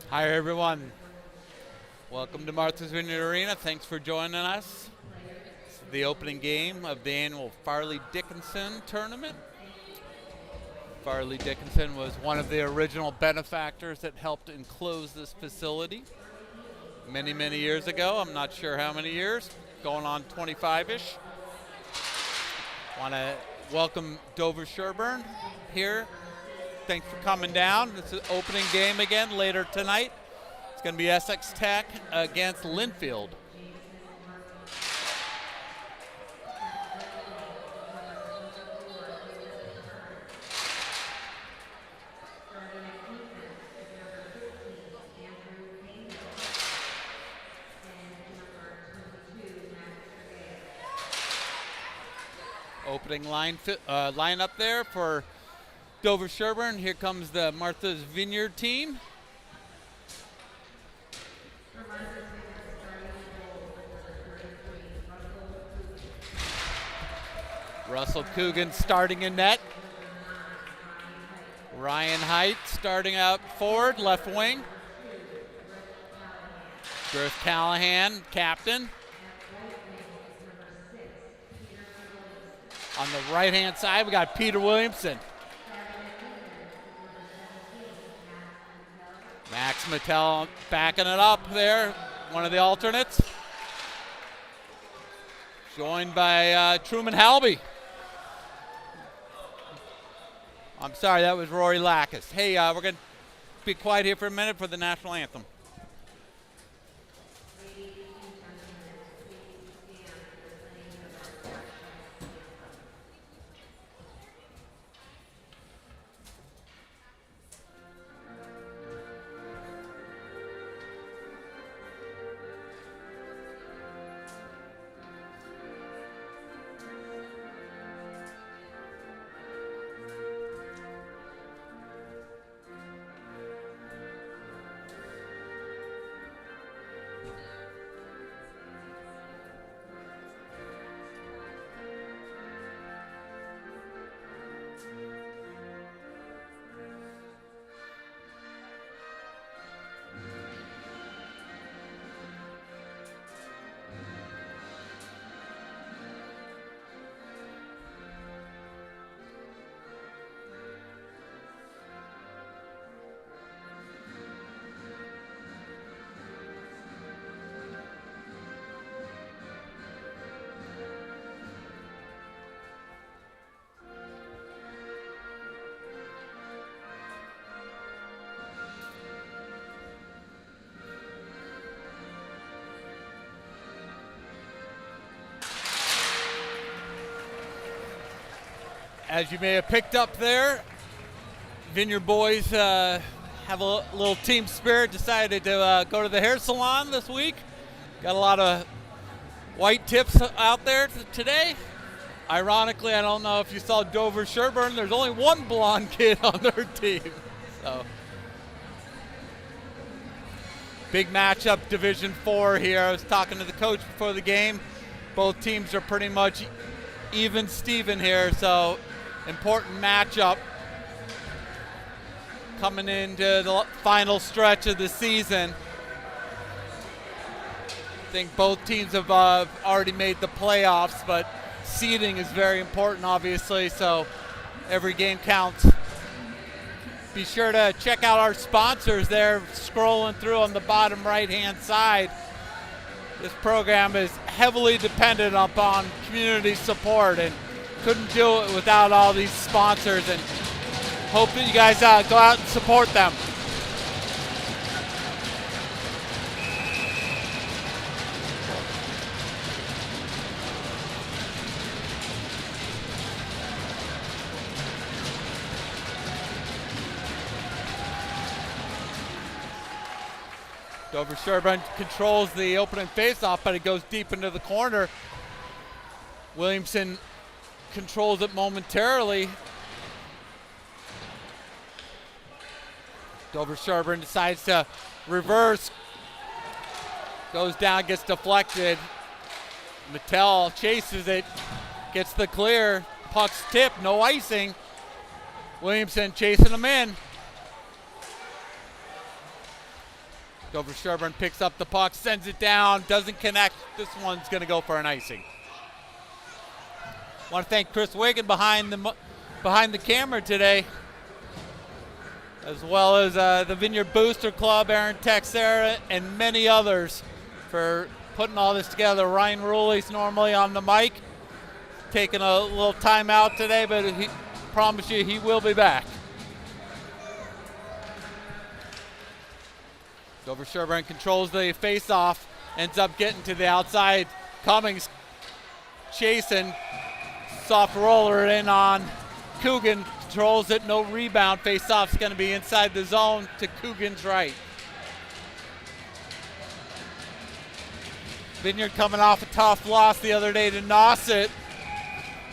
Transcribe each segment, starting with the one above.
Hi, everyone. Welcome to Martha's Vineyard Arena. Thanks for joining us. It's the opening game of the annual Farley Dickinson tournament. Farley Dickinson was one of the original benefactors that helped enclose this facility many, many years ago. I'm not sure how many years, going on 25-ish. Want to welcome Dover Sherborn here. Thanks for coming down. It's an opening game again later tonight. It's going to be Essex Tech against Linfield. Opening line up there for Dover Sherborn. Here comes the Martha's Vineyard team. Russell Coogan starting in net. Ryan Height starting out forward, left wing. Griff Callahan, captain. On the right-hand side, we got Peter Williamson. Max Mattel backing it up there, one of the alternates. Joined by Truman Halby. I'm sorry, that was Rory Lackus. Hey, we're going to be quiet here for a minute for the national anthem. As you may have picked up there, Vineyard boys have a little team spirit, decided to go to the hair salon this week. Got a lot of white tips out there today. Ironically, I don't know if you saw Dover Sherborn, there's only one blonde kid on their team. So, big matchup, Division 4 here. I was talking to the coach before the game. Both teams are pretty much even Steven here, so important matchup coming into the final stretch of the season. I think both teams have already made the playoffs, but seeding is very important, obviously, so every game counts. Be sure to check out our sponsors there, scrolling through on the bottom right-hand side. This program is heavily dependent upon community support and couldn't do it without all these sponsors, and hope that you guys go out and support them. Dover Sherborn controls the opening faceoff, but it goes deep into the corner. Williamson controls it momentarily. Dover Sherborn decides to reverse. Goes down, gets deflected. Mattel chases it, gets the clear. Puck's tipped, no icing. Williamson chasing him in. Dover Sherborn picks up the puck, sends it down, doesn't connect. This one's going to go for an icing. Want to thank Chris Wiggin behind the camera today, as well as the Vineyard Booster Club, Aaron Texera, and many others for putting all this together. Ryan Ruley's normally on the mic, taking a little time out today, but he promise you he will be back. Dover Sherborn controls the face-off, ends up getting to the outside. Cummings chasing, soft roller in on Coogan, controls it, no rebound. Face-off's going to be inside the zone to Coogan's right. Vineyard coming off a tough loss the other day to Nauset.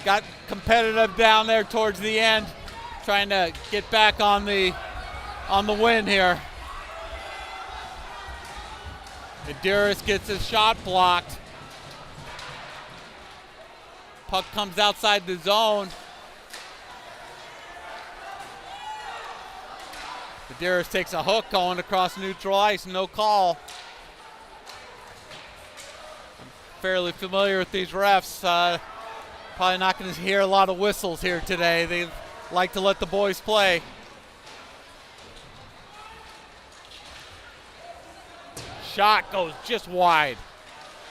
Got competitive down there towards the end, trying to get back on the win here. Medeiros gets his shot blocked. Puck comes outside the zone. Medeiros takes a hook going across neutral ice, no call. I'm fairly familiar with these refs. Probably not going to hear a lot of whistles here today. They like to let the boys play. Shot goes just wide.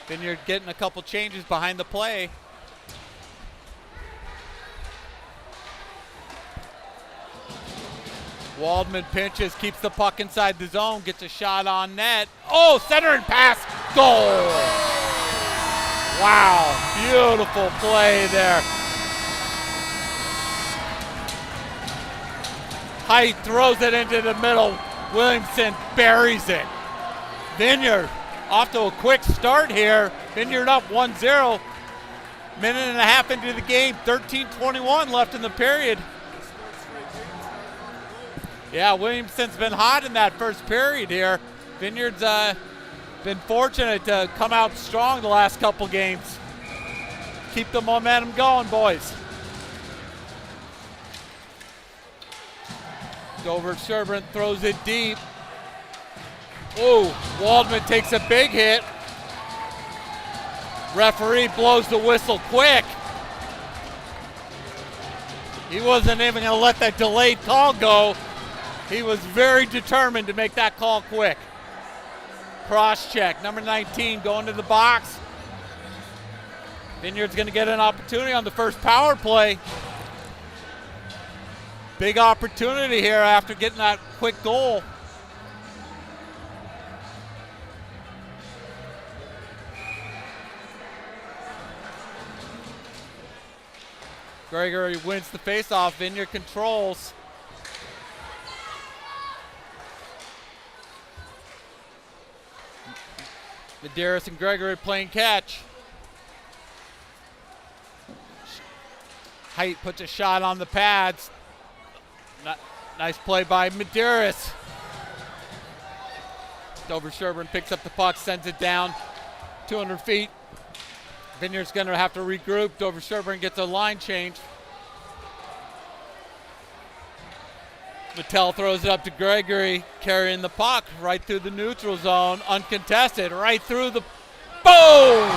Vineyard getting a couple changes behind the play. Waldman pinches, keeps the puck inside the zone, gets a shot on net. Oh, center and pass, goal! Wow, beautiful play there. Height throws it into the middle. Williamson buries it. Vineyard off to a quick start here. Vineyard up 1-0. Minute and a half into the game, 13:21 left in the period. Yeah, Williamson's been hot in that first period here. Vineyard's been fortunate to come out strong the last couple games. Keep the momentum going, boys. Dover Sherborn throws it deep. Oh, Waldman takes a big hit. Referee blows the whistle quick. He wasn't even going to let that delayed call go. He was very determined to make that call quick. Cross check, number 19 going to the box. Vineyard's going to get an opportunity on the first power play. Big opportunity here after getting that quick goal. Gregory wins the faceoff. Vineyard controls. Medeiros and Gregory playing catch. Height puts a shot on the pads. Nice play by Medeiros. Dover Sherborn picks up the puck, sends it down 200 feet. Vineyard's going to have to regroup. Dover Sherborn gets a line change. Mattel throws it up to Gregory, carrying the puck right through the neutral zone, uncontested, right through the, boom!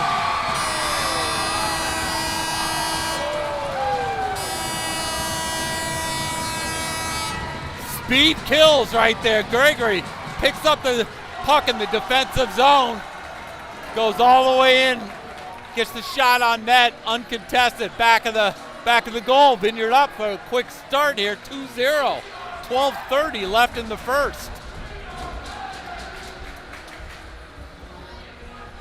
Speed kills right there. Gregory picks up the puck in the defensive zone, goes all the way in, gets the shot on net, uncontested, back of the goal. Vineyard up for a quick start here, 2-0. 12:30 left in the first.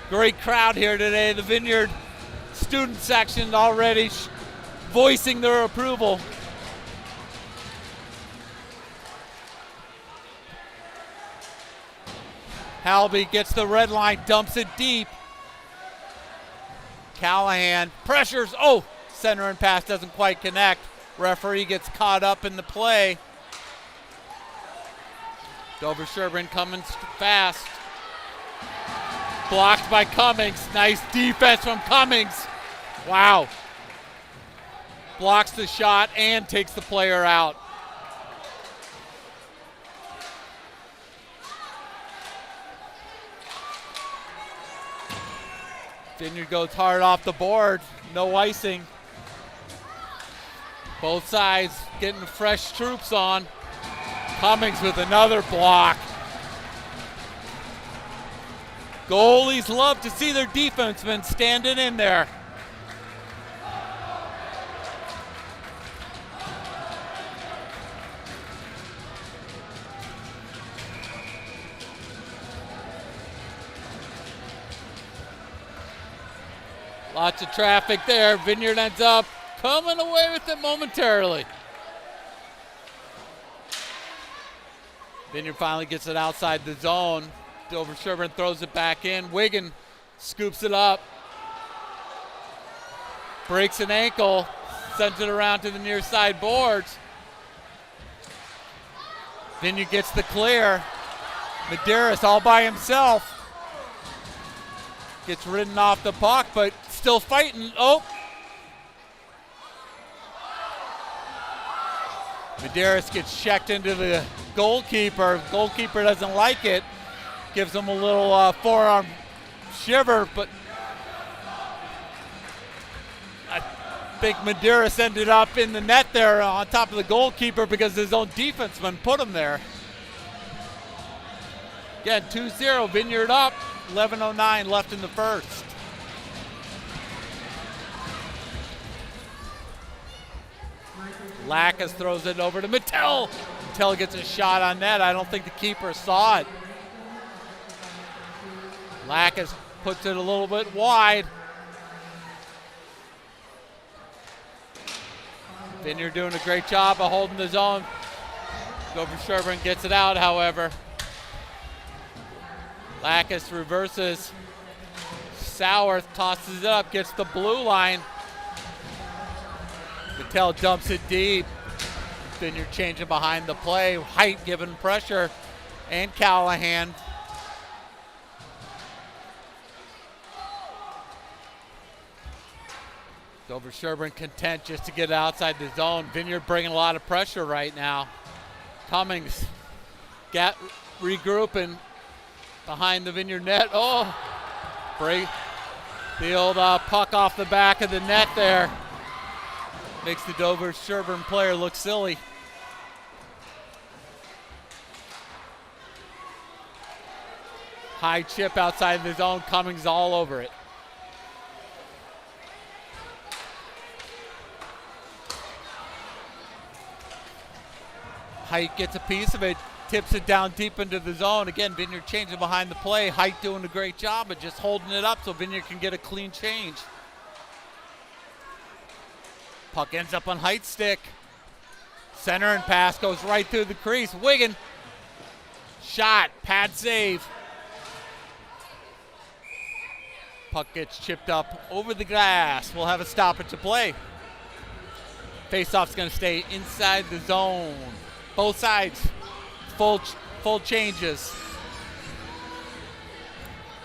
Great crowd here today. The Vineyard student section already voicing their approval. Halby gets the red line, dumps it deep. Callahan pressures, oh, center and pass doesn't quite connect. Referee gets caught up in the play. Dover Sherborn coming fast. Blocked by Cummings. Nice defense from Cummings. Wow. Blocks the shot and takes the player out. Vineyard goes hard off the board. No icing. Both sides getting fresh troops on. Cummings with another block. Goalies love to see their defensemen standing in there. Lots of traffic there. Vineyard ends up coming away with it momentarily. Vineyard finally gets it outside the zone. Dover Sherborn throws it back in. Wigan scoops it up. Breaks an ankle. Sends it around to the near side boards. Vineyard gets the clear. Medeiros all by himself. Gets ridden off the puck, but still fighting. Oh! Medeiros gets checked into the goalkeeper. Goalkeeper doesn't like it. Gives him a little forearm shiver, but I think Medeiros ended up in the net there on top of the goalkeeper because his own defenseman put him there. Again, 2-0, Vineyard up. 11:09 left in the first. Lackas throws it over to Mattel. Mattel gets a shot on net. I don't think the keeper saw it. Lackas puts it a little bit wide. Vineyard doing a great job of holding the zone. Dover Sherborn gets it out, however. Lackas reverses. Sourth tosses it up, gets the blue line. Mattel dumps it deep. Vineyard changing behind the play. Height giving pressure. And Callahan. Dover Sherborn content just to get outside the zone. Vineyard bringing a lot of pressure right now. Cummings regrouping behind the Vineyard net. Oh, break the old puck off the back of the net there. Makes the Dover Sherborn player look silly. High chip outside the zone. Cummings all over it. Height gets a piece of it, tips it down deep into the zone. Again, Vineyard changing behind the play. Height doing a great job of just holding it up so Vineyard can get a clean change. Puck ends up on Height's stick. Center and pass goes right through the crease. Wigan, shot, pad save. Puck gets chipped up over the glass. We'll have a stoppage to play. Faceoff's going to stay inside the zone. Both sides, full changes.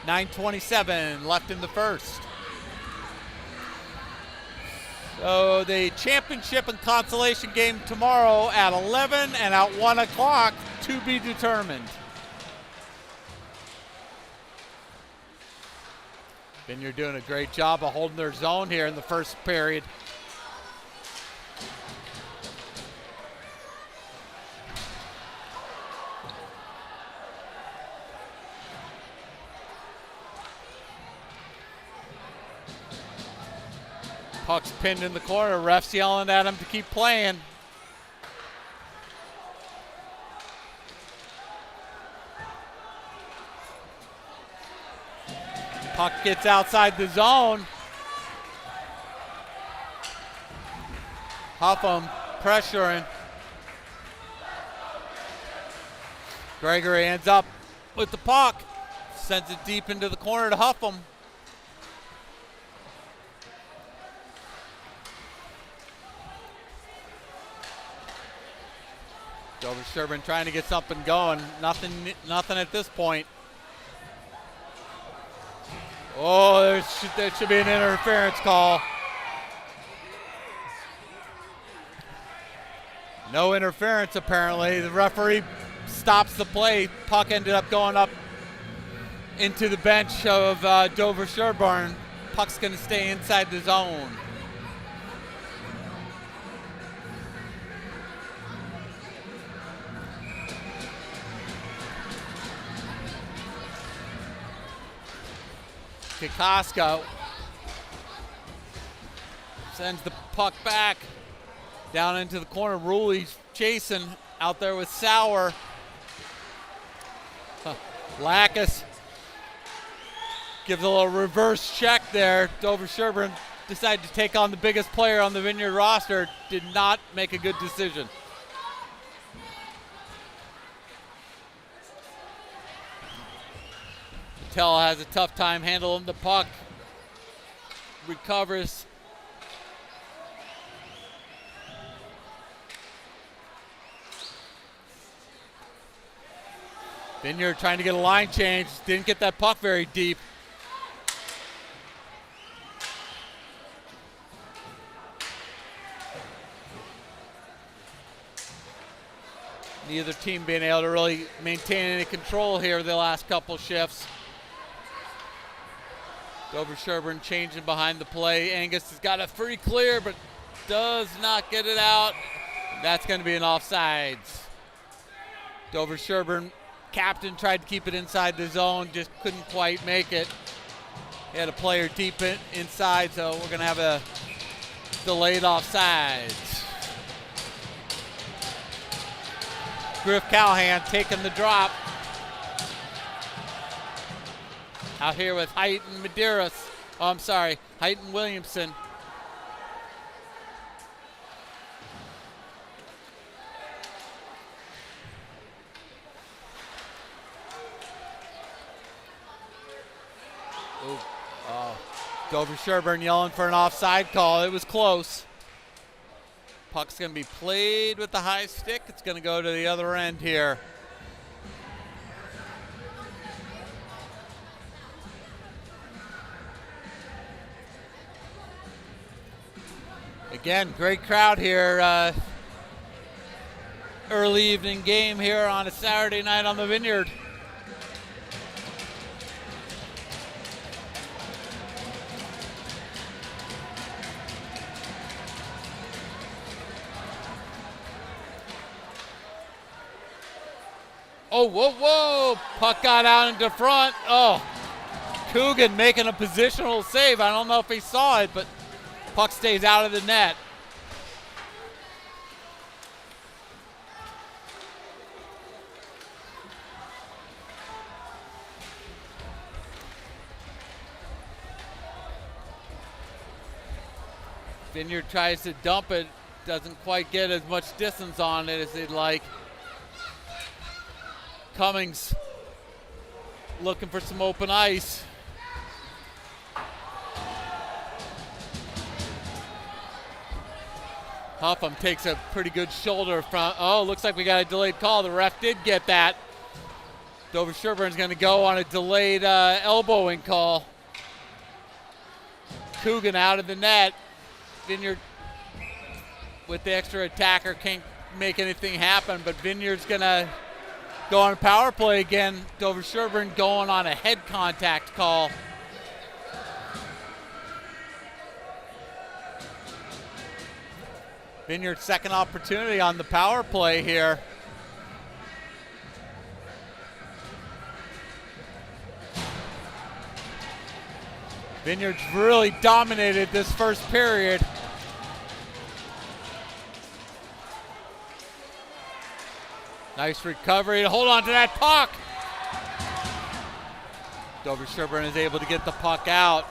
9:27 left in the first. So the championship and consolation game tomorrow at 11 and at 1 o'clock to be determined. Vineyard doing a great job of holding their zone here in the first period. Puck's pinned in the corner. Ref's yelling at him to keep playing. Puck gets outside the zone. Huffam pressuring. Gregory ends up with the puck. Sends it deep into the corner to Huffam. Dover Sherborn trying to get something going. Nothing at this point. Oh, there should be an interference call. No interference apparently. The referee stops the play. Puck ended up going up into the bench of Dover Sherborn. Puck's going to stay inside the zone. Kikoska sends the puck back down into the corner. Ruli's chasing out there with Sauer. Lacus gives a little reverse check there. Dover Sherborn decided to take on the biggest player on the Vineyard roster. Did not make a good decision. Tell has a tough time handling the puck. Recovers. Vineyard trying to get a line change. Didn't get that puck very deep. Neither team being able to really maintain any control here the last couple shifts. Dover Sherborn changing behind the play. Angus has got a free clear, but does not get it out. That's going to be an offsides. Dover Sherborn captain tried to keep it inside the zone, just couldn't quite make it. He had a player deep inside, so we're going to have a delayed offsides. Griff Callahan taking the drop. Out here with Height and Medeiros. Oh, I'm sorry, Height and Williamson. Dover Sherborn yelling for an offside call. It was close. Puck's going to be played with the high stick. It's going to go to the other end here. Again, great crowd here. Early evening game here on a Saturday night on the Vineyard. Oh, whoa, whoa. Puck got out into front. Oh, Coogan making a positional save. I don't know if he saw it, but puck stays out of the net. Vineyard tries to dump it. Doesn't quite get as much distance on it as they'd like. Cummings looking for some open ice. Huffam takes a pretty good shoulder from, oh, looks like we got a delayed call. The ref did get that. Dover Sherborn's going to go on a delayed elbowing call. Coogan out of the net. Vineyard with the extra attacker can't make anything happen, but Vineyard's going to go on a power play again. Dover Sherborn going on a head contact call. Vineyard's second opportunity on the power play here. Vineyard's really dominated this first period. Nice recovery to hold on to that puck. Dover Sherborn is able to get the puck out.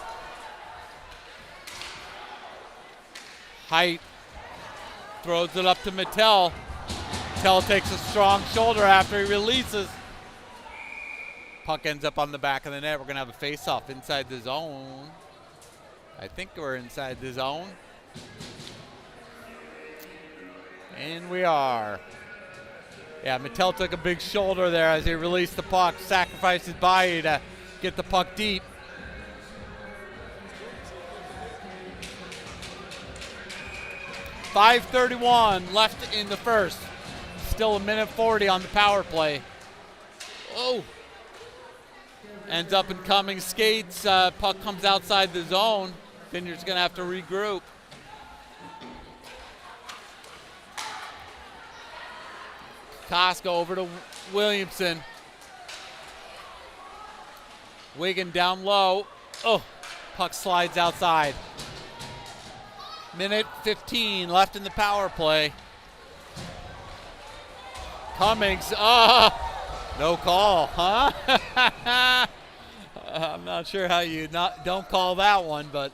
Height throws it up to Mattel. Mattel takes a strong shoulder after he releases. Puck ends up on the back of the net. We're going to have a face-off inside the zone. I think we're inside the zone. And we are. Yeah, Mattel took a big shoulder there as he released the puck, sacrificed his body to get the puck deep. .5:31 left in the first. Still a minute 40 on the power play. Oh. ends up in Cummings skates. Puck comes outside the zone. Vineyard's going to have to regroup. Koska over to Williamson. Wigan down low. Oh, puck slides outside. Minute 15 left in the power play. Cummings, no call, huh? I'm not sure how you don't call that one, but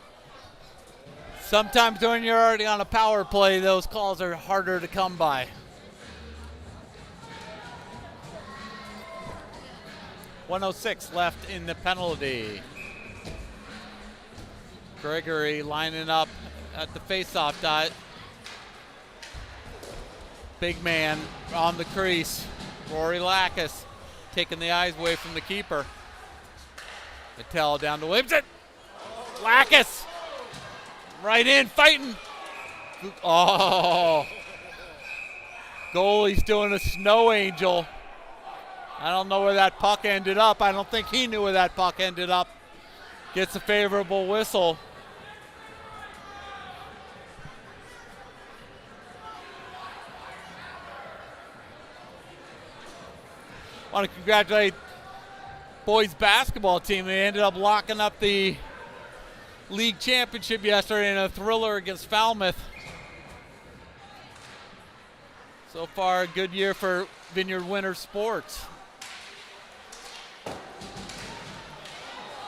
sometimes when you're already on a power play, those calls are harder to come by. .106 left in the penalty. Gregory lining up at the faceoff dot. Big man on the crease. Rory Lackas taking the eyes away from the keeper. Mattel down to Williamson. Lackas right in, fighting. Oh, goalie's doing a snow angel. I don't know where that puck ended up. I don't think he knew where that puck ended up. Gets a favorable whistle. I want to congratulate boys basketball team. They ended up locking up the league championship yesterday in a thriller against Falmouth. So far, a good year for Vineyard Winter Sports.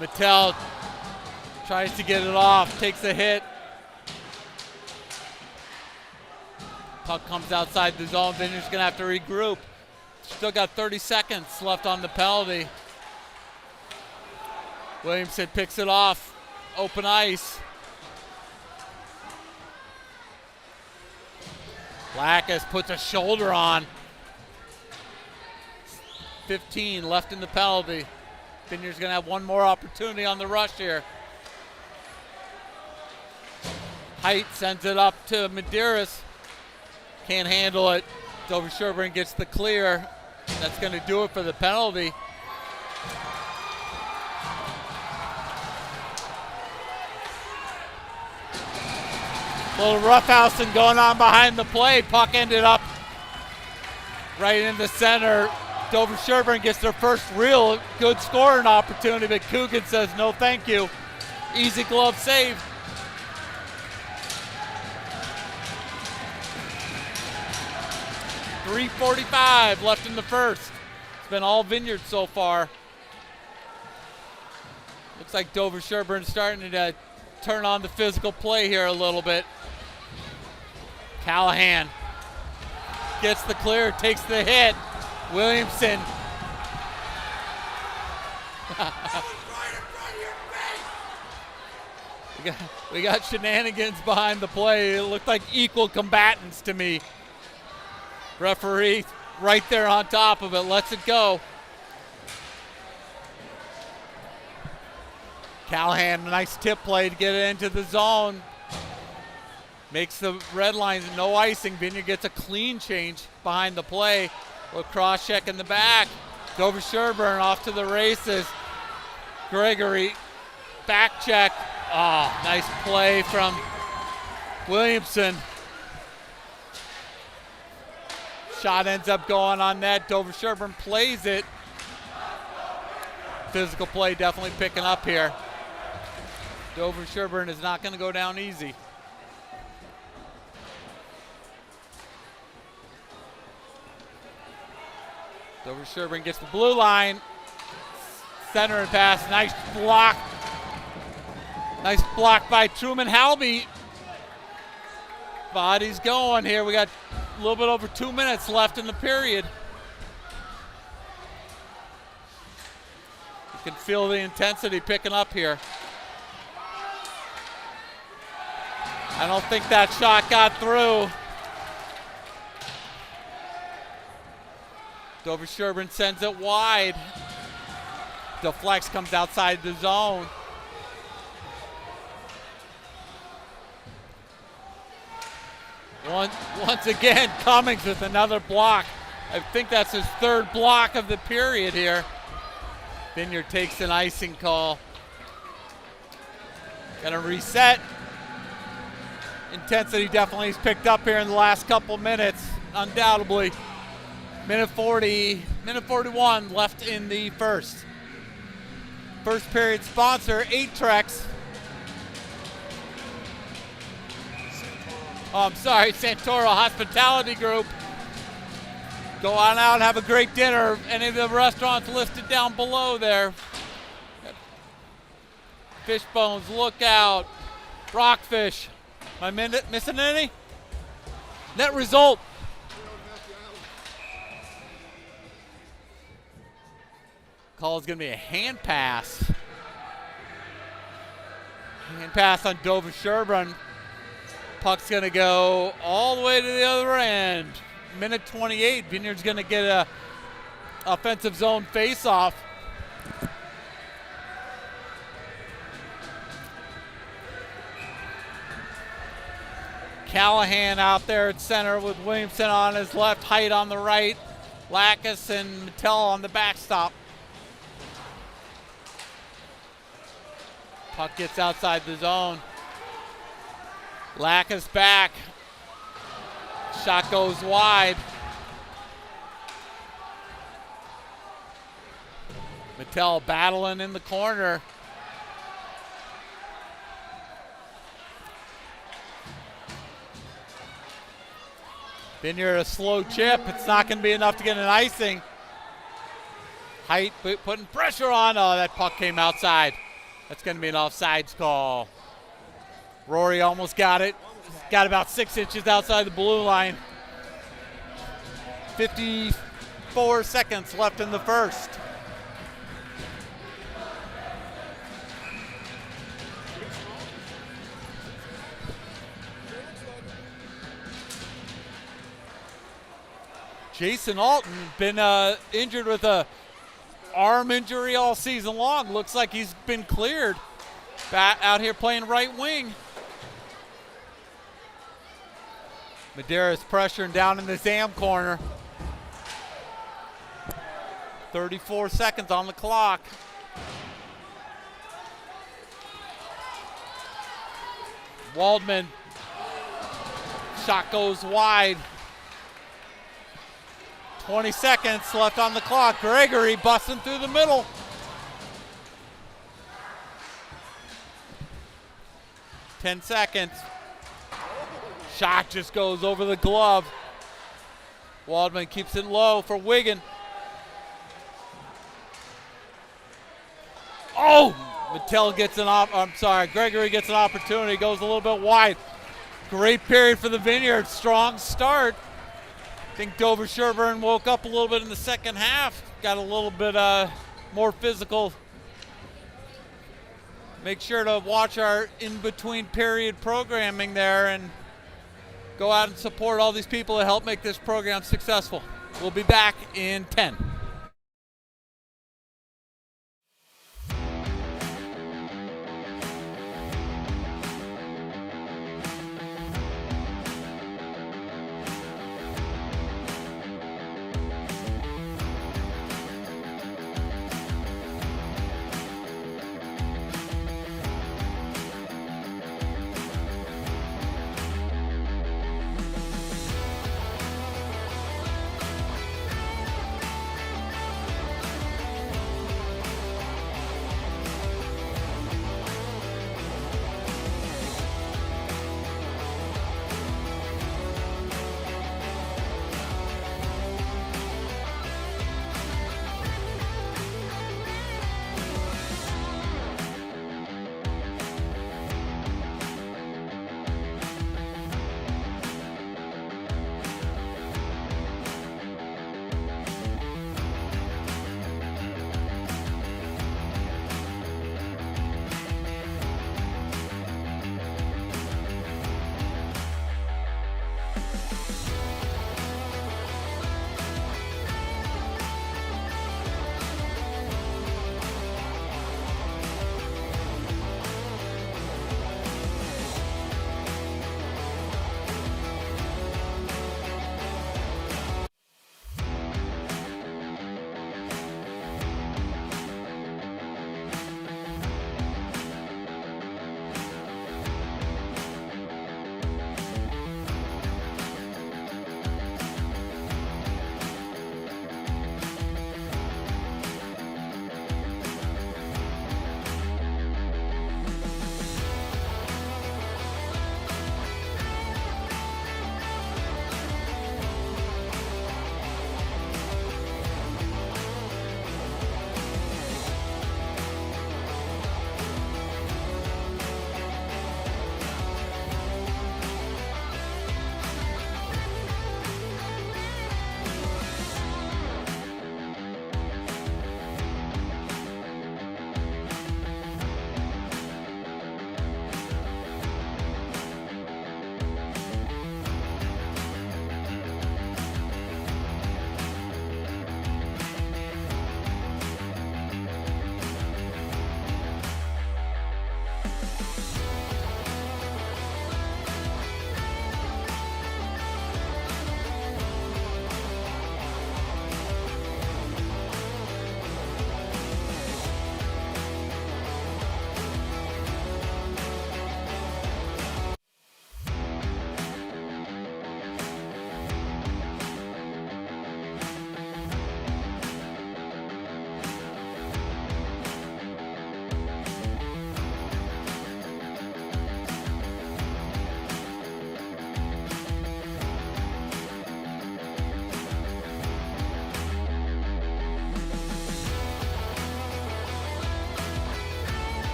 Mattel tries to get it off, takes a hit. Puck comes outside the zone. Vineyard's going to have to regroup. Still got 30 seconds left on the penalty. Williamson picks it off. Open ice. Lackas puts a shoulder on. 15 left in the penalty. Vineyard's going to have one more opportunity on the rush here. Height sends it up to Medeiros. Can't handle it. Dover Sherborn gets the clear. That's going to do it for the penalty. Little roughhousing going on behind the play. Puck ended up right in the center. Dover Sherborn gets their first real good scoring opportunity, but Coogan says no thank you. Easy glove save. .345 left in the first. It's been all Vineyard so far. Looks like Dover Sherborn starting to turn on the physical play here a little bit. Callahan gets the clear, takes the hit. Williamson. we got shenanigans behind the play. It looked like equal combatants to me. Referee right there on top of it, lets it go. Callahan, nice tip play to get it into the zone. Makes the red lines, no icing. Vineyard gets a clean change behind the play. We'll cross check in the back. Dover Sherborn off to the races. Gregory, back check. Oh, nice play from Williamson. Shot ends up going on net. Dover Sherborn plays it. Physical play definitely picking up here. Dover Sherborn is not going to go down easy. Dover Sherborn gets the blue line. Center and pass. Nice block. Nice block by Truman Halby. Body's going here. We got a little bit over 2 minutes left in the period. You can feel the intensity picking up here. I don't think that shot got through. Dover Sherborn sends it wide. Deflects, comes outside the zone. Once again, Cummings with another block. I think that's his third block of the period here. Vineyard takes an icing call. Gonna reset. Intensity definitely has picked up here in the last couple minutes, undoubtedly. Minute 41 left in the first. First period sponsor, 8-Trex. Oh, I'm sorry, Santoro Hospitality Group. Go on out and have a great dinner. Any of the restaurants listed down below there. Fish Bones, Lookout, Rockfish. Am I missing any? Net result. Call is going to be a hand pass. Hand pass on Dover Sherborn. Puck's going to go all the way to the other end. Minute 28. Vineyard's going to get a offensive zone face-off. Callahan out there at center with Williamson on his left, Height on the right, Lacus and Mattel on the backstop. Puck gets outside the zone. Lacus back. Shot goes wide. Mattel battling in the corner. Vineyard a slow chip. It's not going to be enough to get an icing. Height putting pressure on. Oh, that puck came outside. That's going to be an offsides call. Rory almost got it. Got about 6 inches outside the blue line. 54 seconds left in the first. Jason Alton been injured with a arm injury all season long. Looks like he's been cleared. Out here playing right wing. Madera's pressuring down in the Zam corner. 34 seconds on the clock. Waldman. Shot goes wide. 20 seconds left on the clock. Gregory busting through the middle. Ten seconds. Shot just goes over the glove. Waldman keeps it low for Wigan. Oh! Mattel gets Gregory gets an opportunity. Goes a little bit wide. Great period for the Vineyard. Strong start. I think Dover Sherborn woke up a little bit in the second half. Got a little bit more physical. Make sure to watch our in-between period programming there and go out and support all these people that help make this program successful. We'll be back in 10.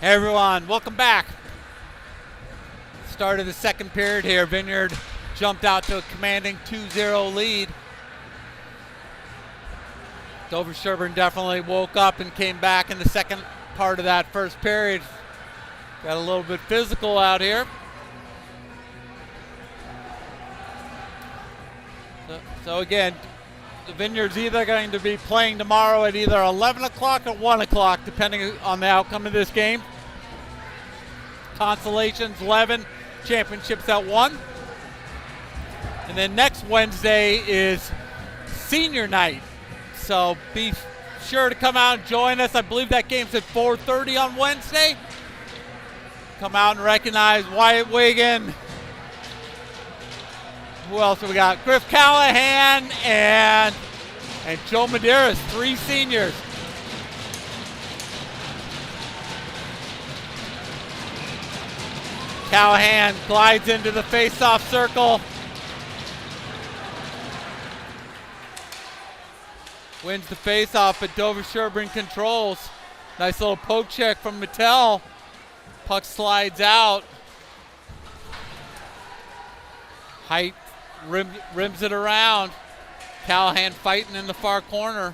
Hey everyone, welcome back. Start of the second period here. Vineyard jumped out to a commanding 2-0 lead. Dover Sherborn definitely woke up and came back in the second part of that first period. Got a little bit physical out here. So again, the Vineyard's either going to be playing tomorrow at either 11 o'clock or 1 o'clock, depending on the outcome of this game. Consolations 11, championships at 1. And then next Wednesday is senior night. So be sure to come out and join us. I believe that game's at 4:30 on Wednesday. Come out and recognize Wyatt Wiggin. Who else have we got? Griff Callahan and Joe Medeiros, 3 seniors. Callahan glides into the face-off circle. Wins the face-off, but Dover Sherborn controls. Nice little poke check from Mattel. Puck slides out. Height rims it around. Callahan fighting in the far corner.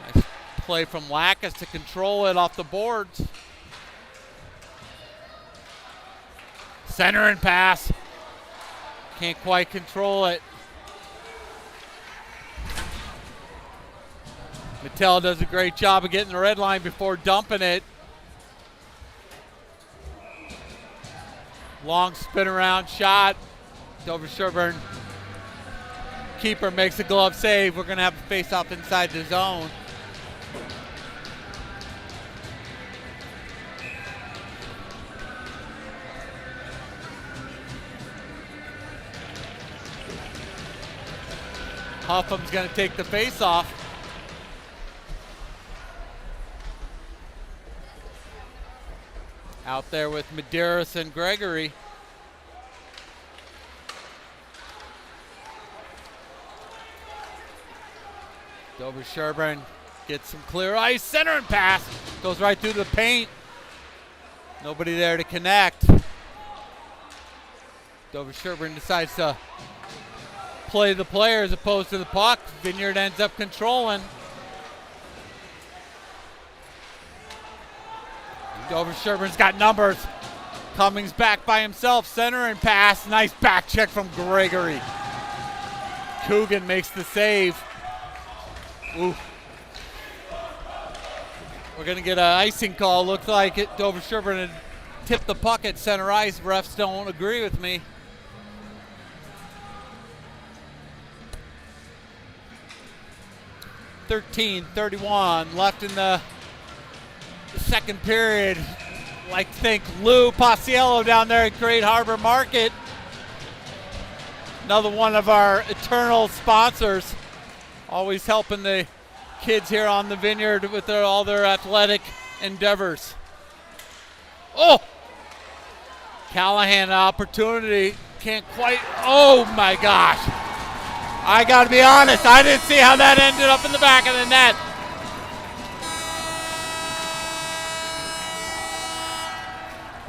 Nice play from Lackas to control it off the boards. Center and pass. Can't quite control it. Mattel does a great job of getting the red line before dumping it. Long spin around shot. Dover Sherborn keeper makes a glove save. We're going to have a face-off inside the zone. Huffham's going to take the face-off. Out there with Medeiros and Gregory. Dover Sherborn gets some clear ice. Center and pass. Goes right through the paint. Nobody there to connect. Dover Sherborn decides to play the player as opposed to the puck. Vineyard ends up controlling. Dover Sherborn's got numbers. Cummings back by himself. Center and pass. Nice back check from Gregory. Coogan makes the save. Ooh. We're going to get an icing call. Looks like it. Dover Sherborn had tipped the puck at center ice. Refs don't agree with me. .31 left in the second period. Like to thank Lou Paciello down there at Great Harbor Market. Another one of our eternal sponsors. Always helping the kids here on the Vineyard with all their athletic endeavors. Oh! Callahan opportunity. Can't quite. Oh my gosh. I got to be honest. I didn't see how that ended up in the back of the net.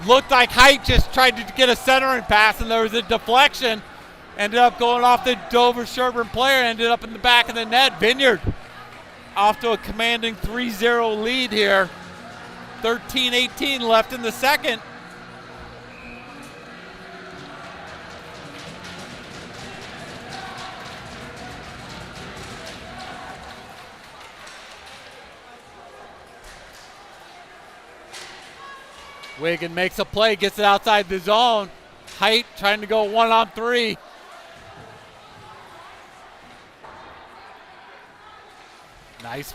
Looked like Height just tried to get a centering pass and there was a deflection. Ended up going off the Dover Sherborn player, ended up in the back of the net. Vineyard off to a commanding 3-0 lead here. 13-18 left in the second. Wiggin makes a play, gets it outside the zone. Height trying to go 1-on-3. Nice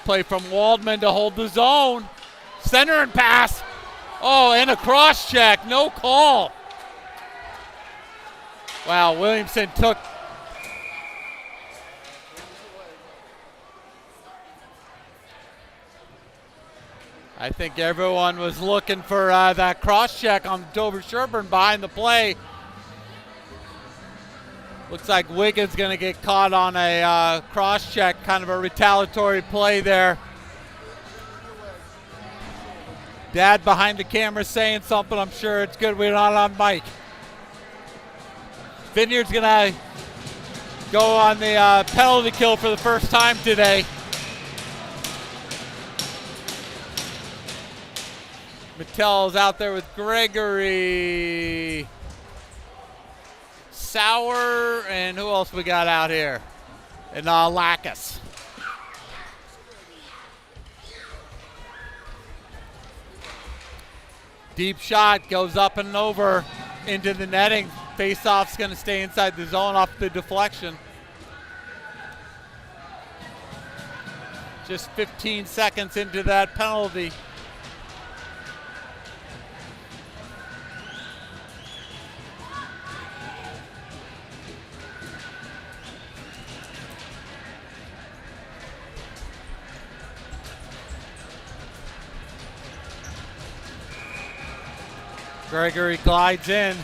play from Waldman to hold the zone. Center and pass. Oh, and a cross check. No call. Wow, Williamson took. I think everyone was looking for that cross check on Dover Sherborn behind the play. Looks like Wiggins going to get caught on a cross check, kind of a retaliatory play there. Dad behind the camera saying something. I'm sure it's good we're not on mic. Vineyard's going to go on the penalty kill for the first time today. Mattel's out there with Gregory. Sauer, and who else we got out here? And Lacus. Deep shot goes up and over into the netting. Face-off's going to stay inside the zone off the deflection. Just 15 seconds into that penalty. Gregory glides in.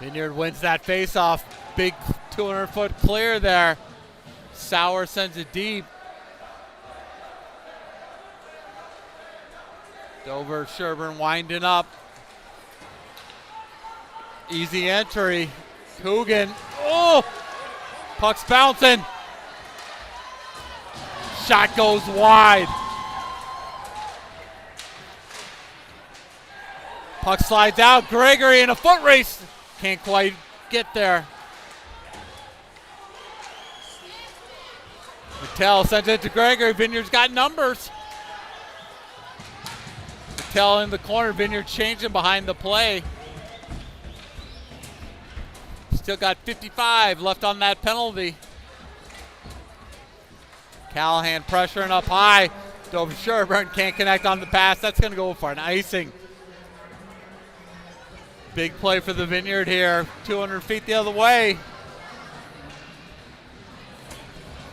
Vineyard wins that face-off. Big 200-foot clear there. Sauer sends it deep. Dover, Sherborn winding up. Easy entry. Coogan. Oh! Puck's bouncing. Shot goes wide. Puck slides out. Gregory in a foot race. Can't quite get there. Mattel sends it to Gregory. Vineyard's got numbers. Mattel in the corner. Vineyard changing behind the play. Still got 55 left on that penalty. Callahan pressuring up high. Dover Sherborn can't connect on the pass. That's going to go for an icing. Big play for the Vineyard here. 200 feet the other way.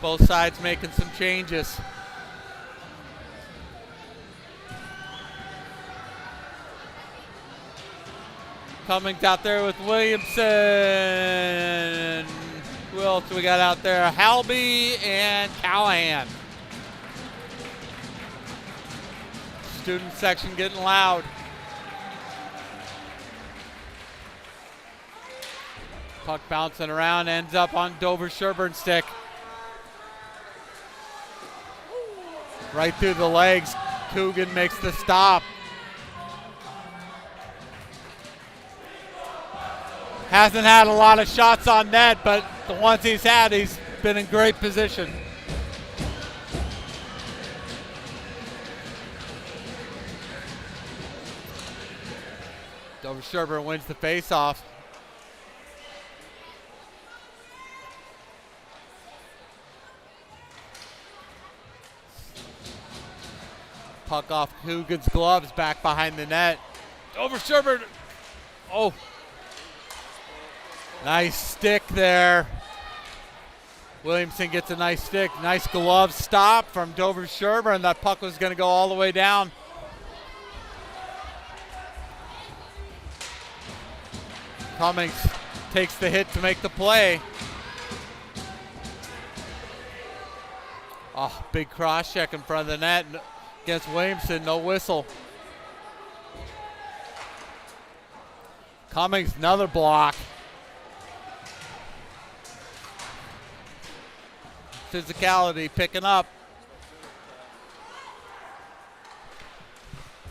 Both sides making some changes. Cummings out there with Williamson. Who else we got out there? Halby and Callahan. Student section getting loud. Puck bouncing around, ends up on Dover Sherborn stick. Right through the legs. Coogan makes the stop. Hasn't had a lot of shots on net, but the ones he's had, he's been in great position. Dover Sherborn wins the faceoff. Puck off Coogan's gloves, back behind the net. Dover Sherborn. Oh. Nice stick there. Williamson gets a nice stick. Nice glove stop from Dover Sherborn. That puck was going to go all the way down. Cummings takes the hit to make the play. Oh, big cross check in front of the net against Williamson. No whistle. Cummings, another block. Physicality picking up.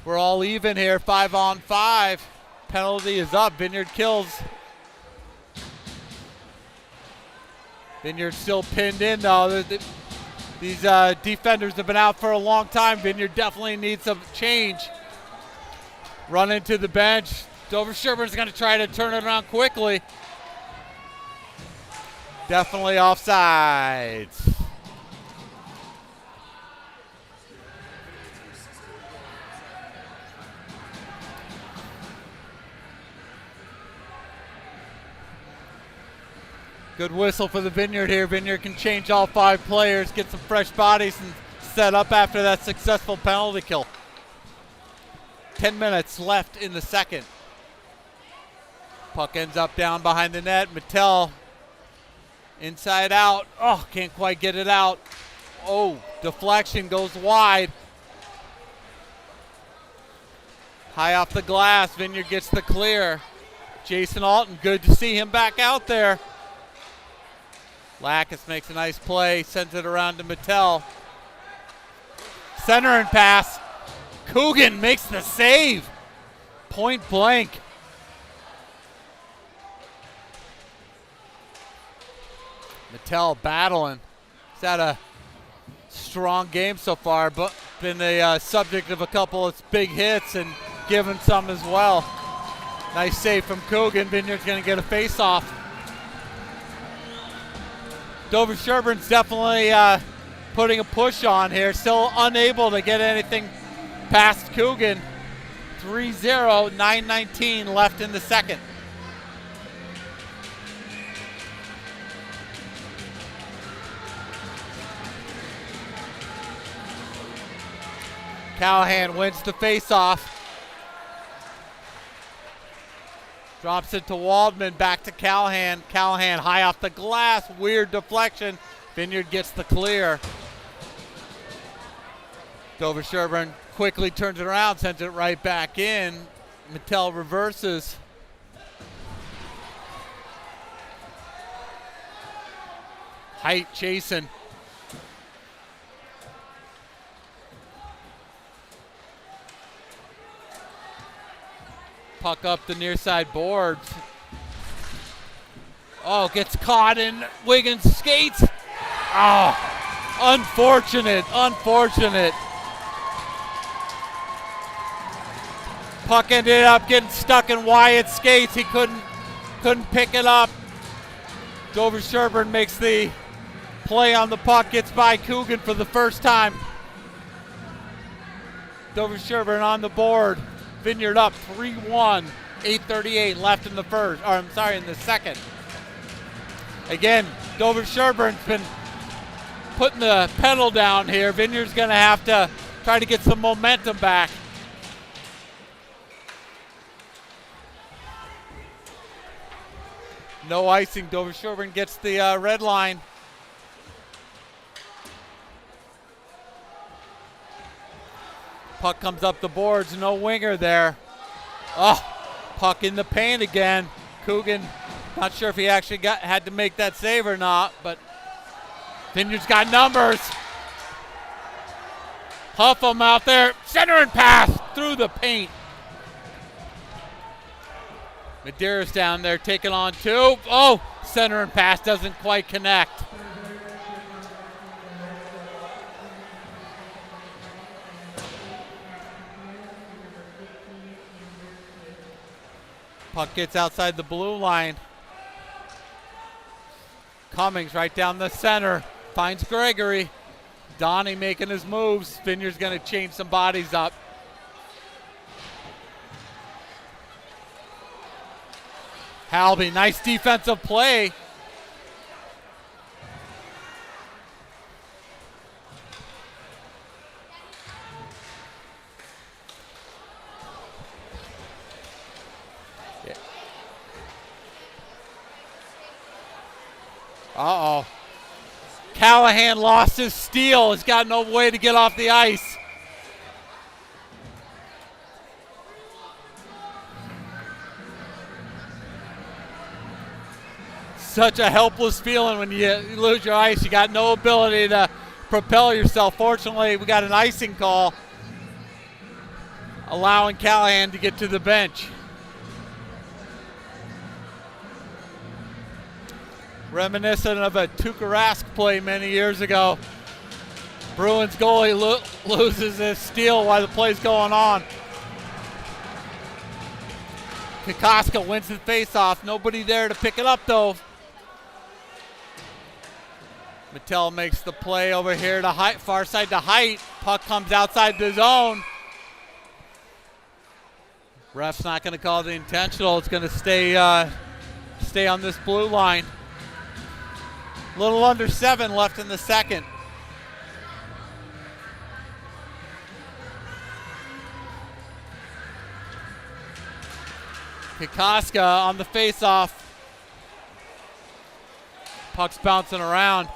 We're all even here, 5-on-5. Penalty is up. Vineyard kills. Vineyard still pinned in though. These defenders have been out for a long time. Vineyard definitely needs some change. Run into the bench. Dover Sherborn's going to try to turn it around quickly. Definitely offsides. Good whistle for the Vineyard here. Vineyard can change all 5 players, get some fresh bodies, and set up after that successful penalty kill. 10 minutes left in the second. Puck ends up down behind the net. Mattel inside out. Oh, can't quite get it out. Oh, deflection goes wide. High off the glass, Vineyard gets the clear. Jason Alton, good to see him back out there. Lackus makes a nice play, sends it around to Mattel. Center and pass. Coogan makes the save. Point blank. Mattel battling. He's had a strong game so far, but been the subject of a couple of big hits and given some as well. Nice save from Coogan. Vineyard's going to get a face-off. Dover Sherborn's definitely putting a push on here. Still unable to get anything past Coogan. 3-0, 9:19 left in the second. Callahan wins the face-off. Drops it to Waldman, back to Callahan. Callahan high off the glass, weird deflection. Vineyard gets the clear. Dover Sherborn quickly turns it around, sends it right back in. Mattel reverses. Height chasing. Puck up the near side boards. Oh, gets caught in Wiggins' skates. Oh, unfortunate. Puck ended up getting stuck in Wyatt's skates. He couldn't pick it up. Dover Sherborn makes the play on the puck, gets by Coogan for the first time. Dover Sherborn on the board. Vineyard up 3-1, 8:38 left in the first, or I'm sorry, in the second. Again, Dover Sherborn's been putting the pedal down here. Vineyard's going to have to try to get some momentum back. No icing. Dover Sherborn gets the red line. Puck comes up the boards, no winger there. Oh, puck in the paint again. Coogan, not sure if he actually had to make that save or not, but Vineyard's got numbers. Huffam out there, center and pass through the paint. Madeiras down there taking on two. Oh, center and pass doesn't quite connect. Puck gets outside the blue line. Cummings right down the center. Finds Gregory. Donnie making his moves. Vineyard's going to change some bodies up. Halby, nice defensive play. Uh-oh. Callahan lost his steal. He's got no way to get off the ice. Such a helpless feeling when you lose your ice. You got no ability to propel yourself. Fortunately, we got an icing call allowing Callahan to get to the bench. Reminiscent of a Tukarask play many years ago. Bruins goalie loses his steal while the play's going on. Kokoska wins the faceoff. Nobody there to pick it up though. Mattel makes the play over here to Height, far side to Height. Puck comes outside the zone. Ref's not going to call the intentional. It's going to stay on this blue line. Little under 7 left in the second. Kokoska on the faceoff. Puck's bouncing around.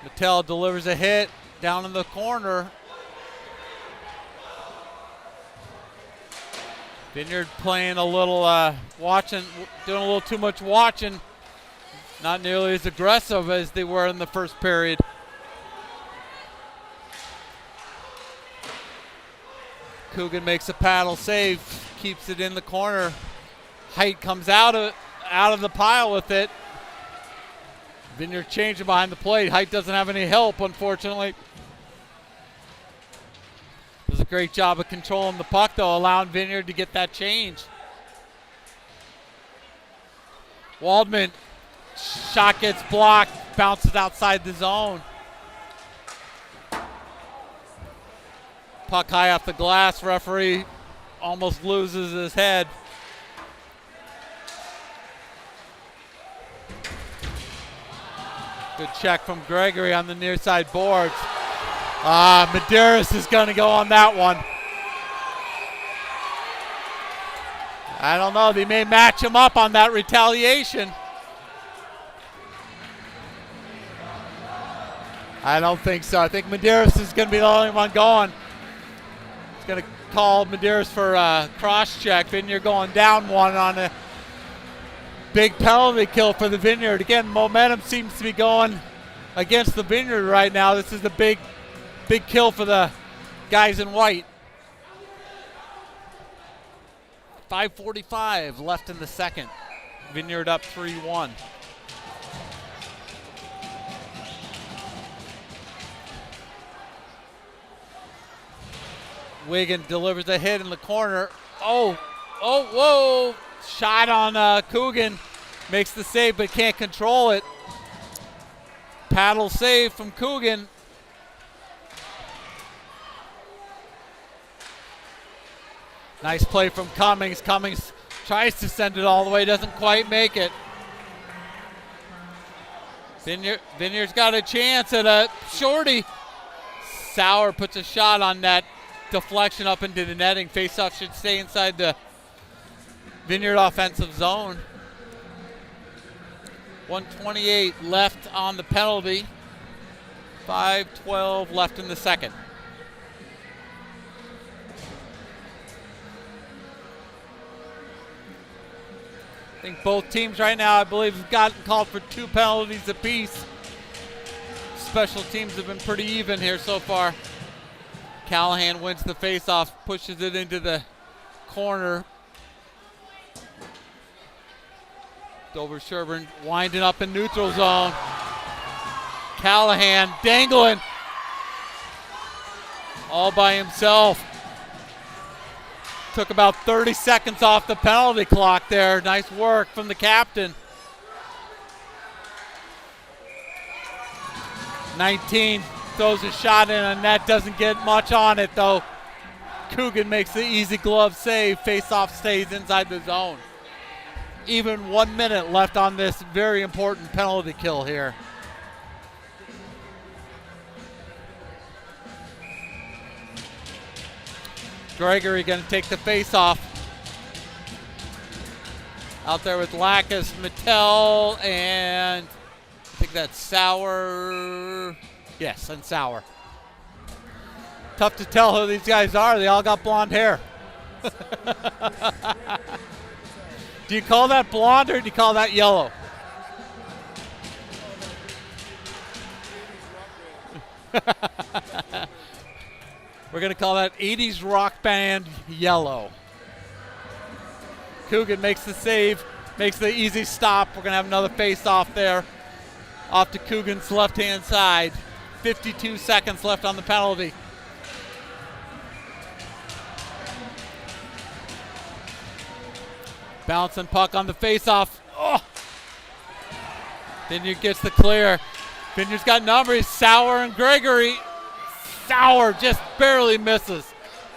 Mattel delivers a hit down in the corner. Vineyard playing a little, watching, doing a little too much watching. Not nearly as aggressive as they were in the first period. Coogan makes a paddle save, keeps it in the corner. Height comes out of the pile with it. Vineyard changing behind the plate. Height doesn't have any help, unfortunately. Does a great job of controlling the puck, though, allowing Vineyard to get that change. Waldman, shot gets blocked, bounces outside the zone. Puck high off the glass. Referee almost loses his head. Good check from Gregory on the near side boards. Medeiros is going to go on that one. I don't know. They may match him up on that retaliation. I don't think so. I think Medeiros is going to be the only one going. He's going to call Medeiros for a cross check. Vineyard going down one on a big penalty kill for the Vineyard. Again, momentum seems to be going against the Vineyard right now. This is the big kill for the guys in white. 5:45 left in the second. Vineyard up 3-1. Wigan delivers a hit in the corner. Whoa. Shot on Coogan. Makes the save but can't control it. Paddle save from Coogan. Nice play from Cummings. Cummings tries to send it all the way, doesn't quite make it. Vineyard's got a chance at a shorty. Sauer puts a shot on that deflection up into the netting. Faceoff should stay inside the Vineyard offensive zone. 1:28 left on the penalty. 5:12 left in the second. I think both teams right now, I believe, have gotten called for 2 penalties apiece. Special teams have been pretty even here so far. Callahan wins the faceoff, pushes it into the corner. Dover Sherborn winding up in neutral zone. Callahan dangling all by himself. Took about 30 seconds off the penalty clock there. Nice work from the captain. 19 throws a shot in and net, doesn't get much on it though. Coogan makes the easy glove save. Face-off stays inside the zone. Even 1 minute left on this very important penalty kill here. Gregory going to take the face-off. Out there with Lackas, Mattel, and I think that's Sauer. Yes, and Sauer. Tough to tell who these guys are. They all got blonde hair. Do you call that blonde or do you call that yellow? We're going to call that 80s rock band yellow. Coogan makes the save, makes the easy stop. We're going to have another face-off there. Off to Coogan's left-hand side. 52 seconds left on the penalty. Bouncing puck on the face-off. Oh! Vineyard gets the clear. Vineyard's got numbers. Sauer and Gregory. Sauer just barely misses.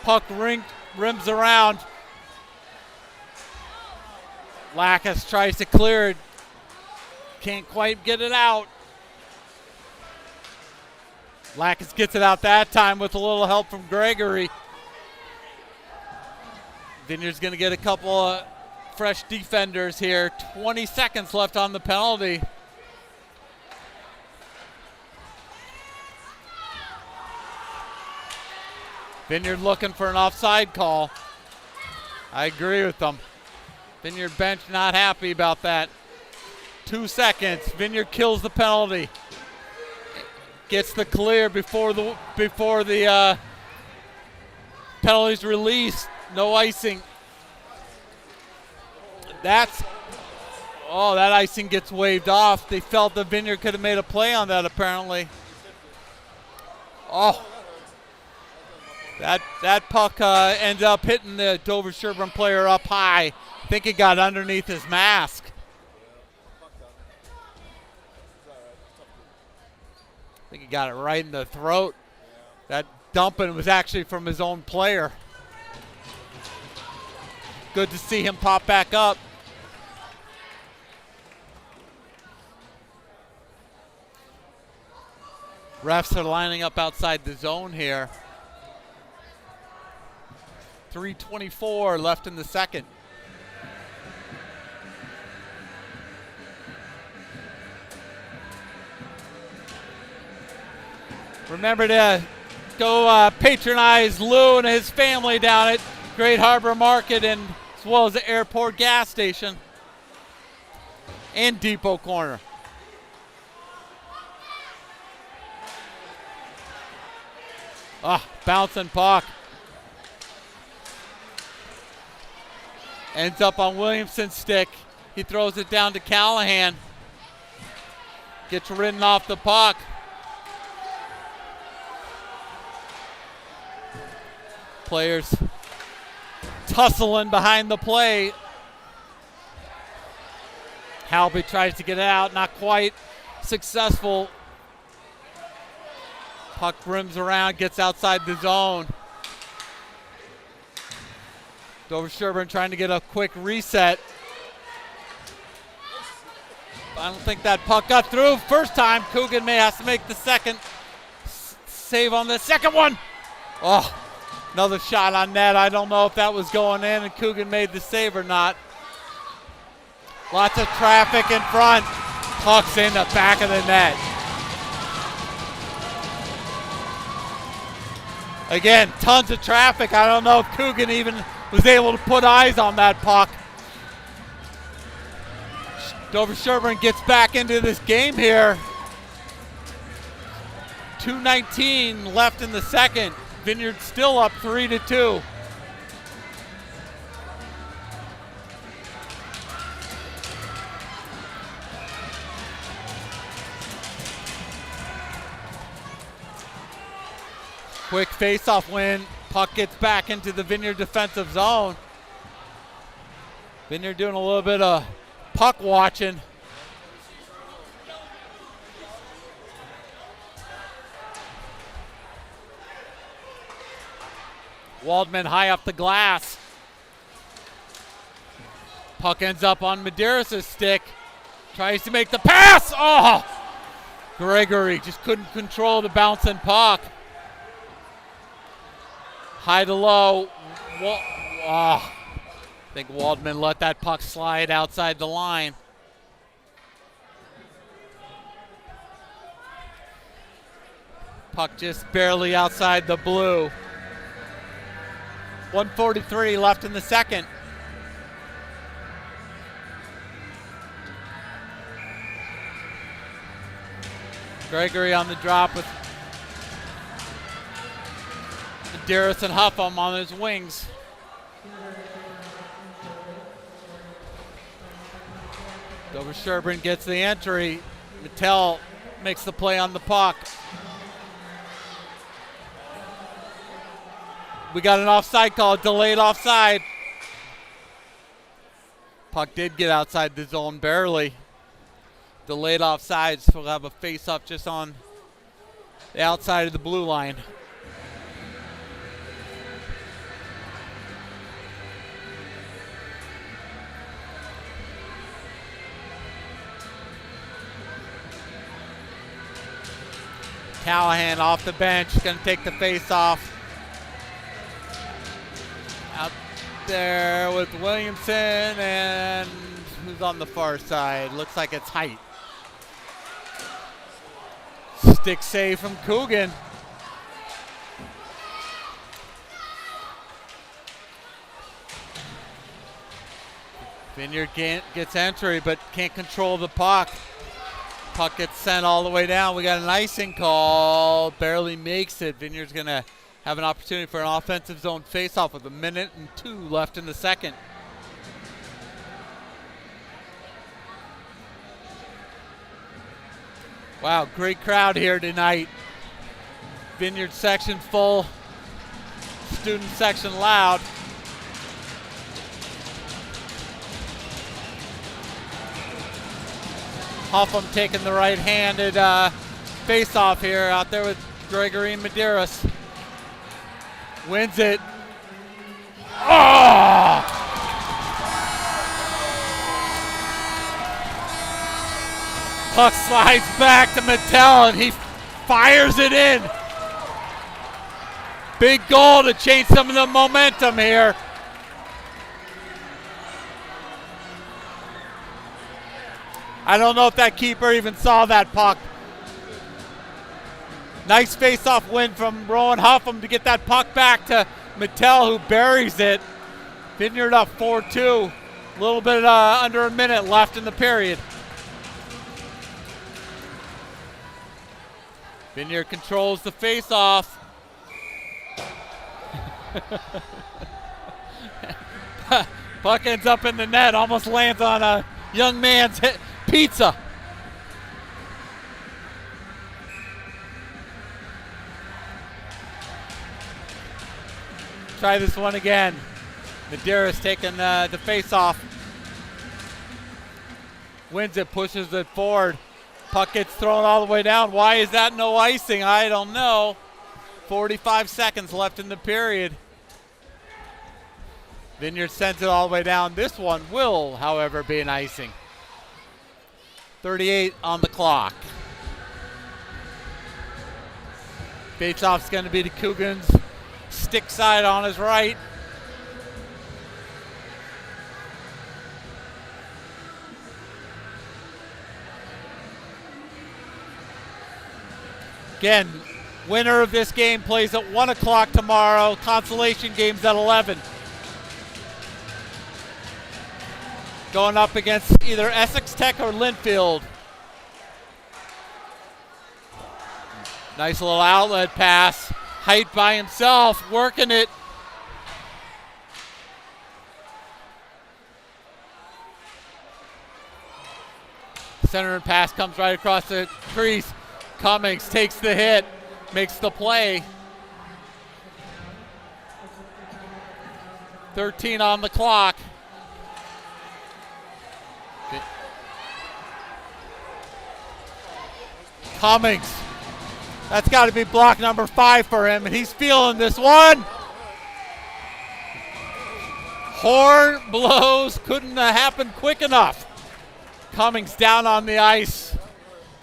Puck rims around. Lackas tries to clear it. Can't quite get it out. Lackas gets it out that time with a little help from Gregory. Vineyard's going to get a couple of fresh defenders here. 20 seconds left on the penalty. Vineyard looking for an offside call. I agree with them. Vineyard bench not happy about that. 2 seconds. Vineyard kills the penalty. Gets the clear before the penalty's released. No icing. That icing gets waved off. They felt the Vineyard could have made a play on that apparently. Oh. That puck ended up hitting the Dover Sherborn player up high. I think it got underneath his mask. I think he got it right in the throat. That dumping was actually from his own player. Good to see him pop back up. Refs are lining up outside the zone here. 3:24 left in the second. Remember to go patronize Lou and his family down at Great Harbor Market and as well as the airport gas station and Depot Corner. Bouncing puck. Ends up on Williamson's stick. He throws it down to Callahan. Gets ridden off the puck. Players tussling behind the play. Halby tries to get it out, not quite successful. Puck rims around, gets outside the zone. Dover Sherborn trying to get a quick reset. I don't think that puck got through. First time, Coogan may have to make the second save on the second one. Oh, another shot on net. I don't know if that was going in and Coogan made the save or not. Lots of traffic in front. Puck's in the back of the net. Again, tons of traffic. I don't know if Coogan even was able to put eyes on that puck. Dover Sherborn gets back into this game here. 2:19 left in the second. Vineyard still up 3-2. Quick face-off win. Puck gets back into the Vineyard defensive zone. Vineyard doing a little bit of puck watching. Waldman high up the glass. Puck ends up on Medeiros' stick. Tries to make the pass. Oh! Gregory just couldn't control the bouncing puck. High to low. I think Waldman let that puck slide outside the line. Puck just barely outside the blue. 1:43 left in the second. Gregory on the drop with Medeiros and Huffam on his wings. Dover Sherborn gets the entry. Mattel makes the play on the puck. We got an offside call, delayed offside. Puck did get outside the zone barely. Delayed offside, so we'll have a face-off just on the outside of the blue line. Callahan off the bench, going to take the face-off. Out there with Williamson, and who's on the far side? Looks like it's Height. Stick save from Coogan. Vineyard gets entry, but can't control the puck. Puck gets sent all the way down. We got an icing call. Barely makes it. Vineyard's going to have an opportunity for an offensive zone faceoff with 1:02 left in the second. Wow, great crowd here tonight. Vineyard section full. Student section loud. Hoffman taking the right-handed face-off here out there with Gregory Medeiros. Wins it. Oh! Puck slides back to Mattel and he fires it in. Big goal to change some of the momentum here. I don't know if that keeper even saw that puck. Nice face-off win from Rowan Huffam to get that puck back to Mattel, who buries it. Vineyard up 4-2. A little bit under a minute left in the period. Vineyard controls the face-off. Puck ends up in the net, almost lands on a young man's pizza. Try this one again. Medeiros taking the face-off. Wins it, pushes it forward. Puck gets thrown all the way down. Why is that no icing? I don't know. 45 seconds left in the period. Vineyard sends it all the way down. This one will, however, be an icing. 38 on the clock. Faceoff's going to be to Coogan's stick side on his right. Again, winner of this game plays at 1 o'clock tomorrow. Consolation games at 11. Going up against either Essex Tech or Linfield. Nice little outlet pass. Height by himself, working it. Center and pass comes right across the crease. Cummings takes the hit, makes the play. 13 on the clock. Cummings. That's got to be block number 5 for him, and he's feeling this one. Horn blows, couldn't happen quick enough. Cummings down on the ice.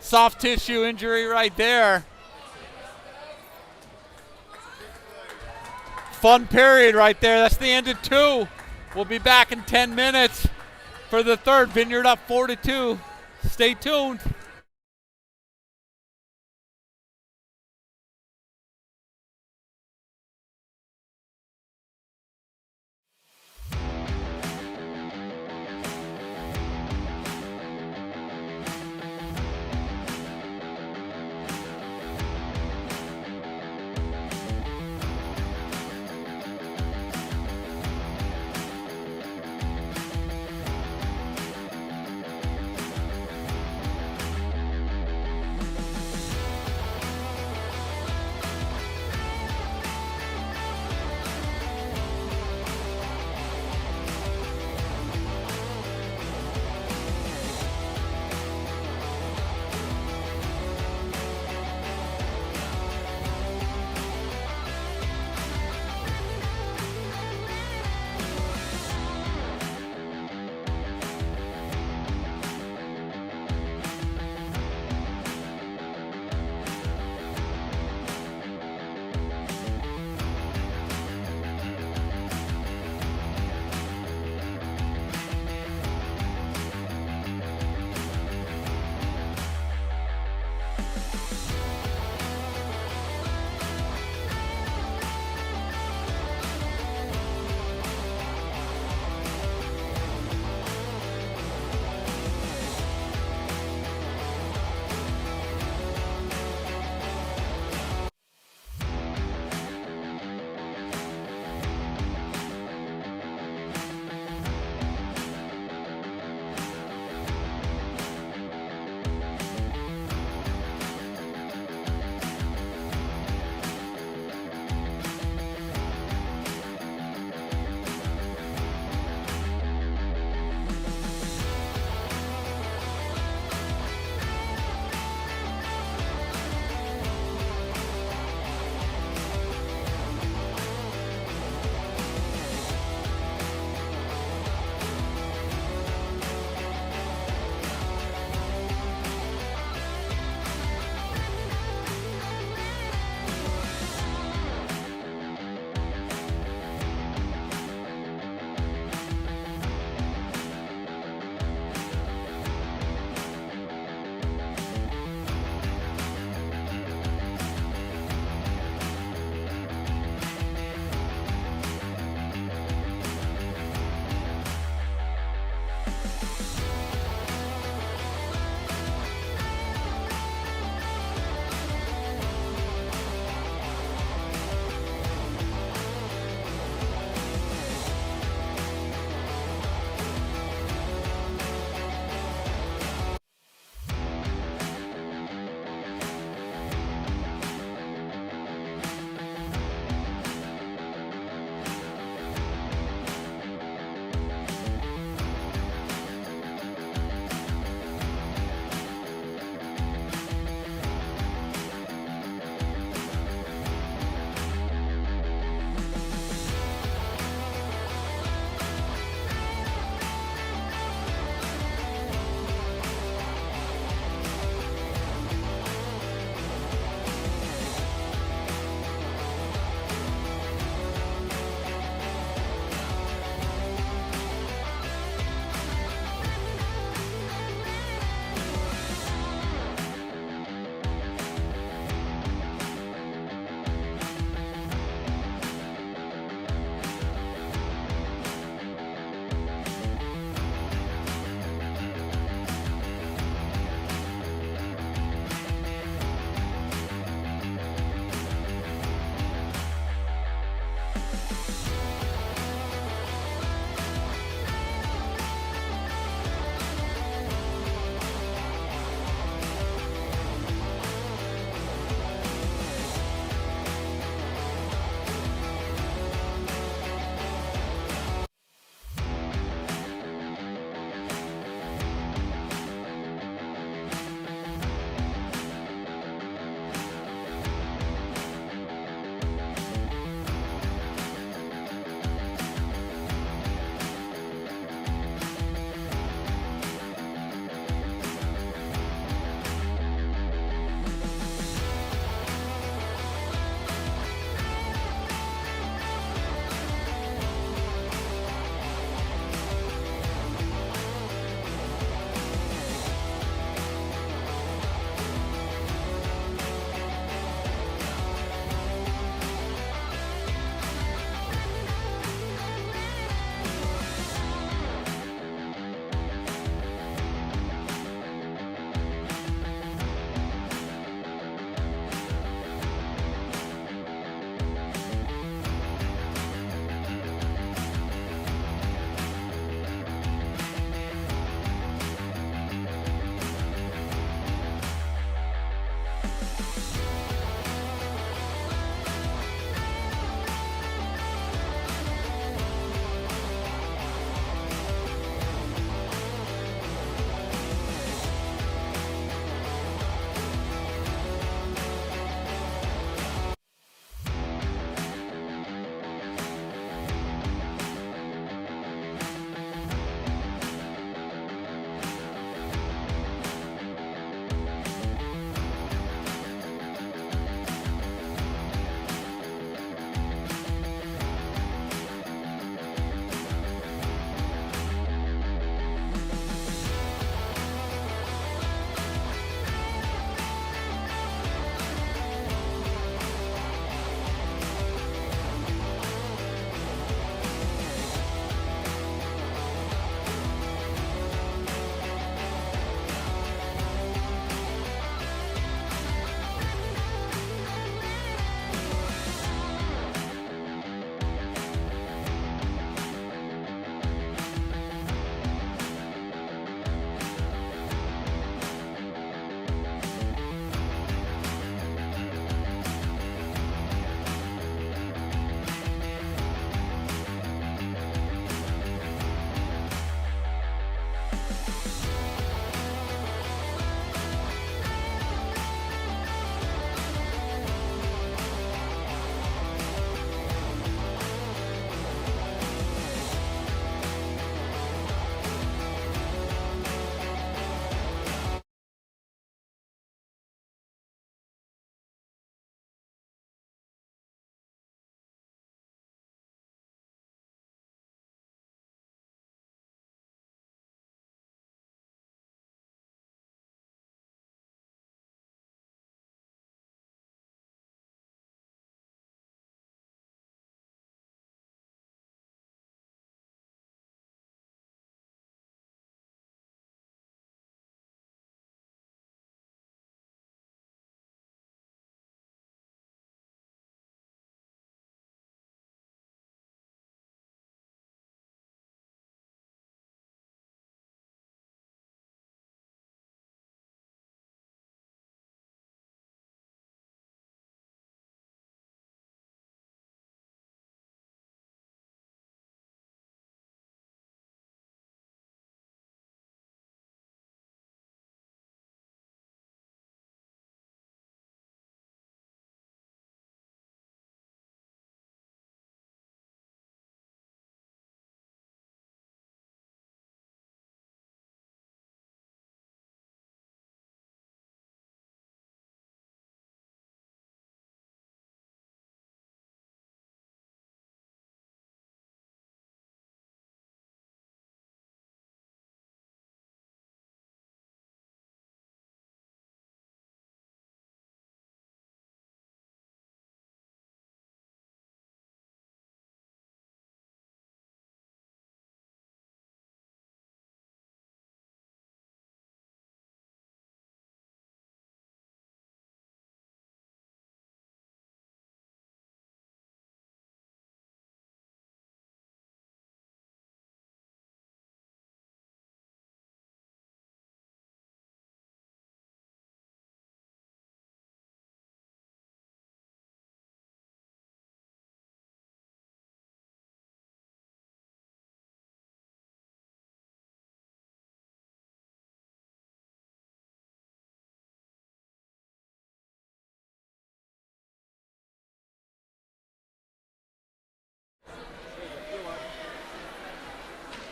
Soft tissue injury right there. Fun period right there. That's the end of 2. We'll be back in 10 minutes for the third. Vineyard up 4-2. Stay tuned.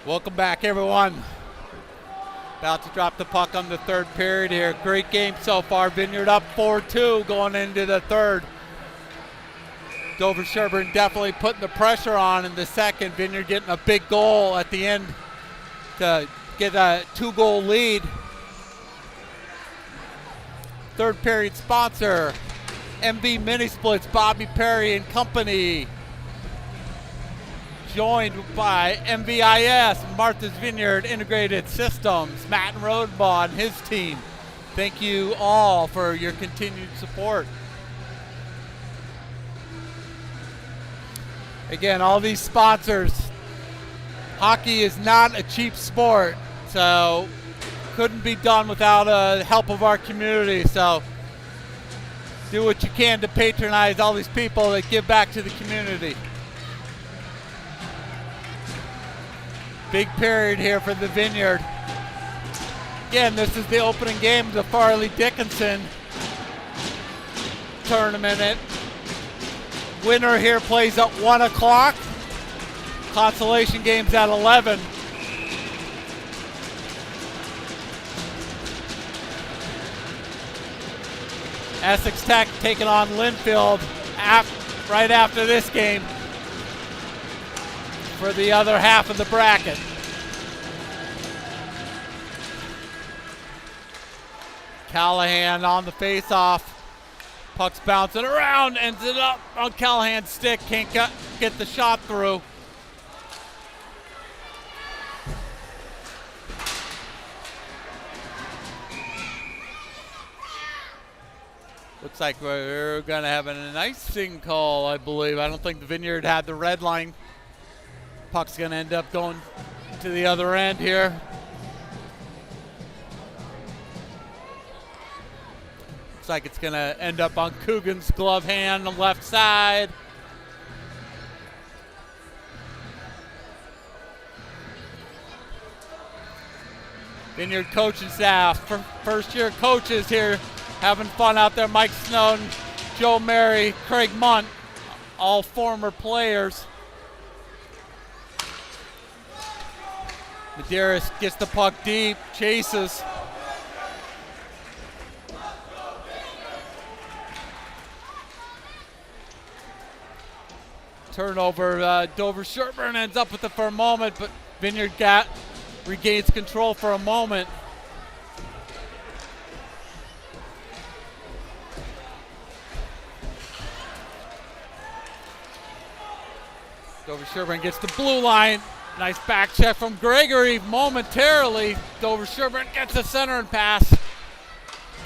Welcome back, everyone. About to drop the puck on the third period here. Great game so far. Vineyard up 4-2 going into the third. Dover Sherborn definitely putting the pressure on in the second. Vineyard getting a big goal at the end to get a 2-goal lead. Third period sponsor, MV Mini Splits, Bobby Perry and Company. Joined by MVIS, Martha's Vineyard Integrated Systems, Matt Rodenbaugh and his team. Thank you all for your continued support. Again, all these sponsors. Hockey is not a cheap sport, so couldn't be done without the help of our community. So do what you can to patronize all these people that give back to the community. Big period here for the Vineyard. Again, this is the opening game of the Farley Dickinson tournament. Winner here plays at 1 o'clock. Consolation game's at 11. Essex Tech taking on Linfield right after this game for the other half of the bracket. Callahan on the face-off. Puck's bouncing around, ends it up on Callahan's stick. Can't get the shot through. Looks like we're going to have an icing call, I believe. I don't think the Vineyard had the red line. Puck's going to end up going to the other end here. Looks like it's going to end up on Coogan's glove hand on the left side. Vineyard coaching staff, first year coaches here having fun out there. Mike Snowden, Joe Mary, Craig Munt, all former players. Medeiros gets the puck deep, chases. Turnover, Dover Sherborn ends up with it for a moment, but Vineyard regains control for a moment. Dover Sherborn gets the blue line. Nice back check from Gregory momentarily. Dover Sherborn gets the center and pass.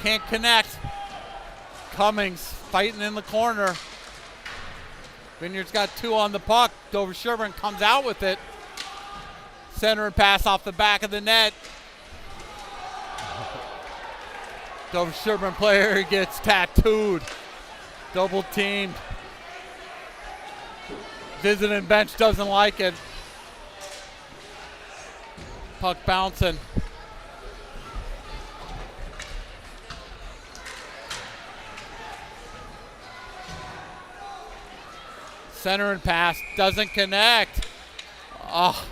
Can't connect. Cummings fighting in the corner. Vineyard's got 2 on the puck. Dover Sherborn comes out with it. Center and pass off the back of the net. Dover Sherborn player gets tattooed. Double teamed. Visiting bench doesn't like it. Puck bouncing. Center and pass doesn't connect. Oh,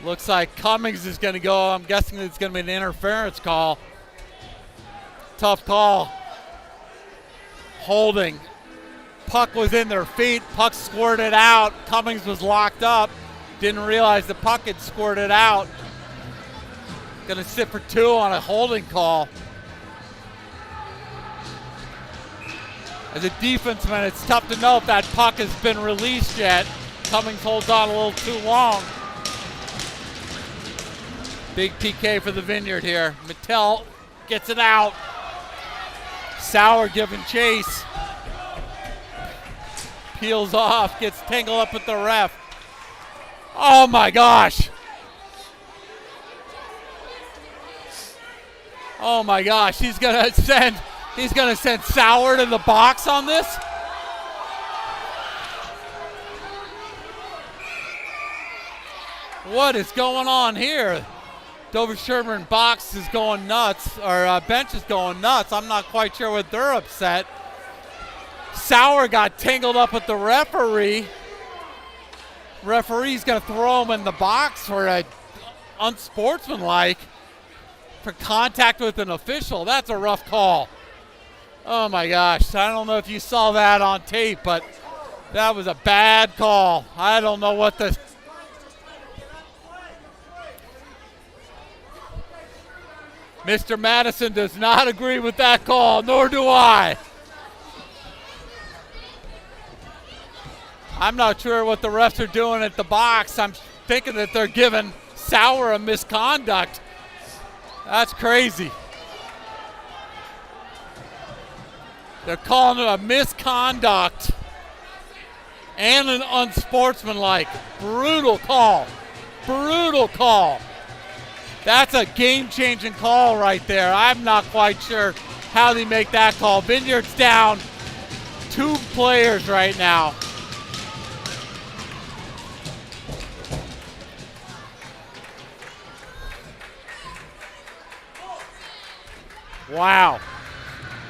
looks like Cummings is going to go. I'm guessing it's going to be an interference call. Tough call. Holding. Puck was in their feet. Puck squirted out. Cummings was locked up. Didn't realize the puck had squirted out. Going to sit for 2 on a holding call. As a defenseman, it's tough to know if that puck has been released yet. Cummings holds on a little too long. Big PK for the Vineyard here. Mattel gets it out. Sauer giving chase. Peels off, gets tangled up with the ref. Oh my gosh. Oh my gosh, he's gonna send Sauer to the box on this. What is going on here? Dover Sherborn box is going nuts, or bench is going nuts. I'm not quite sure what they're upset. Sauer got tangled up with the referee. Referee's gonna throw him in the box for a unsportsmanlike for contact with an official. That's a rough call. Oh my gosh, I don't know if you saw that on tape, but that was a bad call. I don't know what the... Mr. Madison does not agree with that call, nor do I. I'm not sure what the refs are doing at the box. I'm thinking that they're giving Sauer a misconduct. That's crazy. They're calling it a misconduct and an unsportsmanlike. Brutal call. Brutal call. That's a game-changing call right there. I'm not quite sure how they make that call. Vineyard's down 2 players right now. Wow.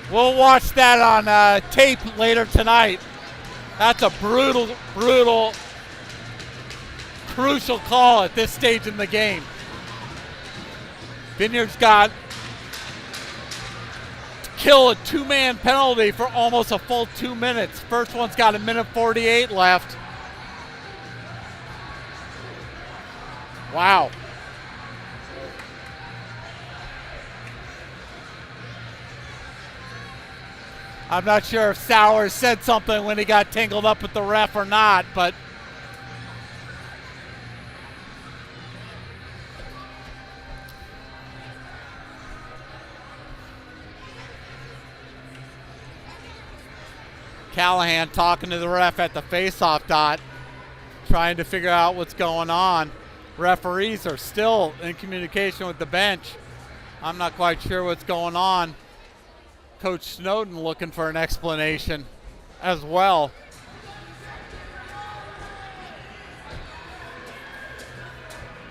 We'll watch that on tape later tonight. That's a brutal, brutal, crucial call at this stage in the game. Vineyard's got to kill a 2-man penalty for almost a full 2 minutes. First one's got 1:48 left. Wow. I'm not sure if Sauer said something when he got tangled up with the ref or not, but Callahan talking to the ref at the face-off dot, trying to figure out what's going on. Referees are still in communication with the bench. I'm not quite sure what's going on. Coach Snowden looking for an explanation as well.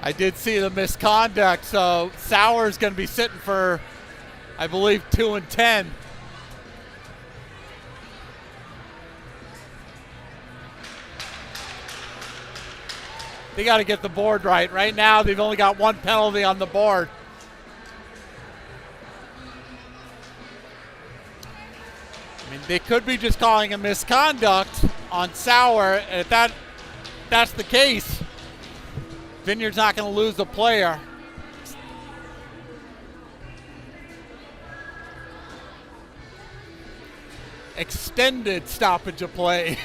I did see the misconduct, so Sauer's going to be sitting for, I believe, 2 and 10. They got to get the board right. Right now, they've only got 1 penalty on the board. I mean, they could be just calling a misconduct on Sauer. And if that's the case, Vineyard's not going to lose a player. Extended stoppage of play.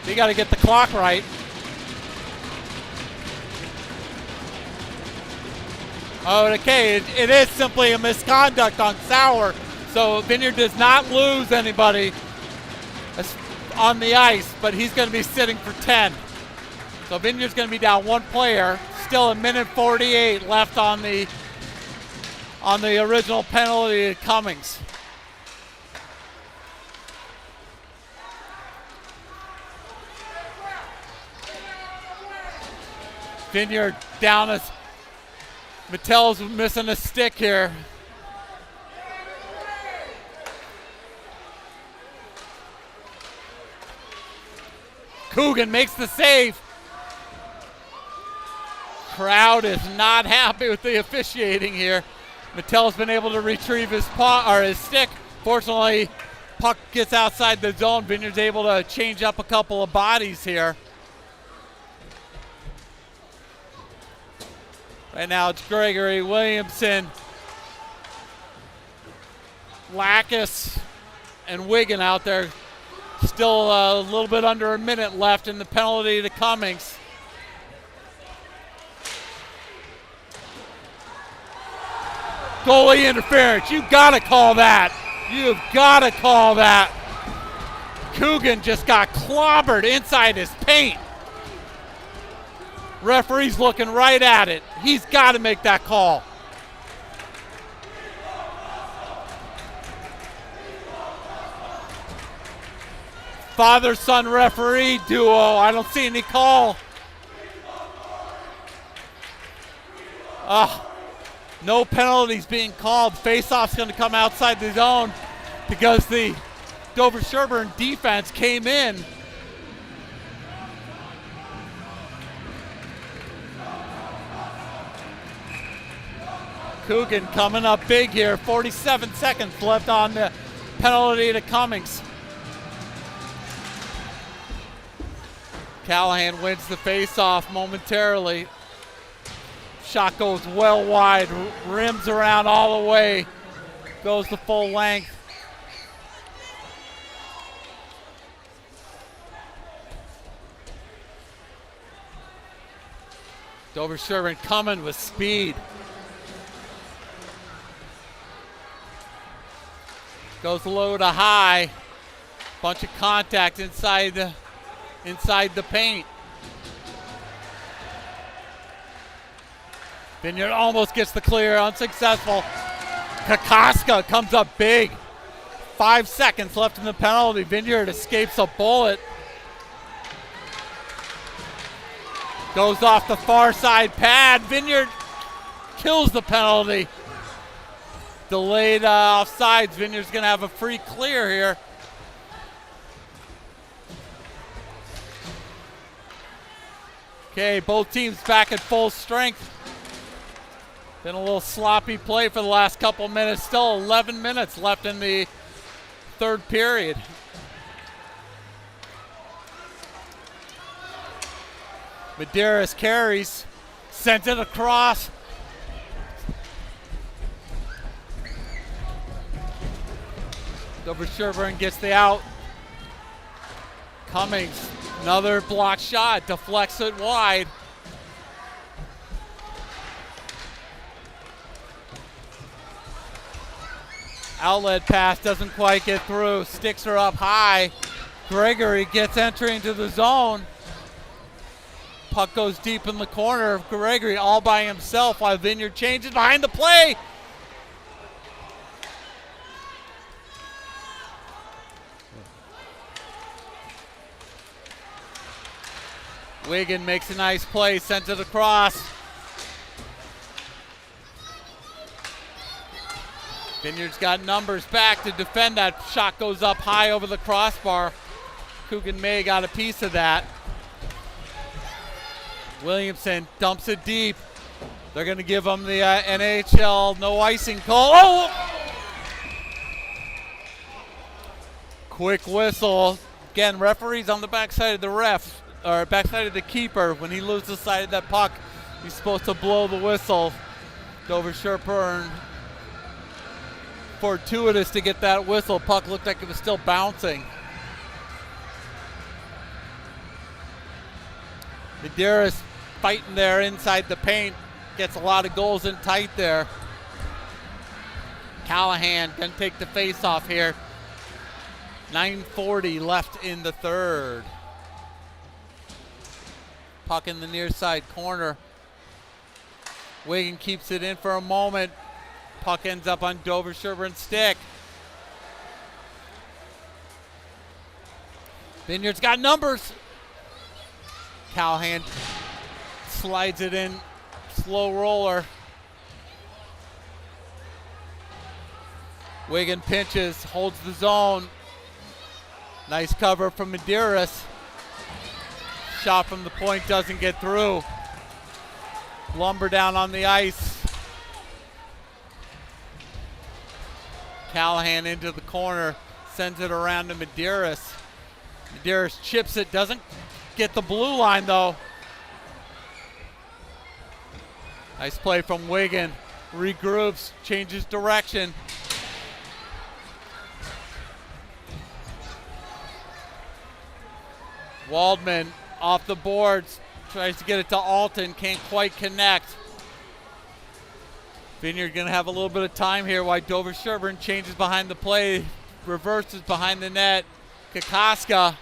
You got to get the clock right. Okay, it is simply a misconduct on Sauer. So Vineyard does not lose anybody on the ice, but he's going to be sitting for 10. So Vineyard's going to be down 1 player. Still 1:48 left on the original penalty at Cummings. Vineyard down as Mattel's missing a stick here. Coogan makes the save. Crowd is not happy with the officiating here. Mattel's been able to retrieve his stick. Fortunately, puck gets outside the zone. Vineyard's able to change up a couple of bodies here. Right now it's Gregory, Williamson, Lacus, and Wigan out there. Still a little bit under a minute left in the penalty to Cummings. Goalie interference. You gotta call that. You've gotta call that. Coogan just got clobbered inside his paint. Referee's looking right at it. He's got to make that call. Father-son referee duo. I don't see any call. No penalties being called. Face-off's going to come outside the zone. because the Dover Sherborn defense came in. Coogan coming up big here. 47 seconds left on the penalty to Cummings. Callahan wins the face-off momentarily. Shot goes well wide, rims around all the way, goes the full length. Dover Sherborn coming with speed. Goes low to high. Bunch of contact inside the paint. Vineyard almost gets the clear, unsuccessful. Kokoska comes up big. 5 seconds left in the penalty. Vineyard escapes a bullet. Goes off the far side pad. Vineyard kills the penalty. Delayed offsides. Vineyard's going to have a free clear here. Okay, both teams back at full strength. Been a little sloppy play for the last couple minutes. Still 11 minutes left in the third period. Medeiros carries, sent it across. Dover Sherborn gets the out. Cummings, another block shot, deflects it wide. Outlet pass doesn't quite get through, sticks her up high. Gregory gets entry into the zone. Puck goes deep in the corner. Gregory all by himself while Vineyard changes behind the play. Wigan makes a nice play, sends it across. Vineyard's got numbers back to defend that. Shot goes up high over the crossbar. Coogan May got a piece of that. Williamson dumps it deep. They're going to give him the NHL no icing call. Oh! Quick whistle. Again, referee's on the backside of the ref, or backside of the keeper. When he loses sight of that puck, he's supposed to blow the whistle. Dover Sherborn fortuitous to get that whistle. Puck looked like it was still bouncing. Medeiros fighting there inside the paint. Gets a lot of goals in tight there. Callahan can take the face-off here. 9:40 left in the third. Puck in the near side corner. Wigan keeps it in for a moment. Puck ends up on Dover Sherborn's stick. Vineyard's got numbers. Callahan slides it in, slow roller. Wigan pinches, holds the zone. Nice cover from Medeiros. Shot from the point doesn't get through. Lumber down on the ice. Callahan into the corner, sends it around to Medeiros. Medeiros chips it, doesn't get the blue line though. Nice play from Wigan. Regroups, changes direction. Waldman off the boards, tries to get it to Alton, can't quite connect. Vineyard gonna have a little bit of time here while Dover Sherborn changes behind the play, reverses behind the net. Kokoska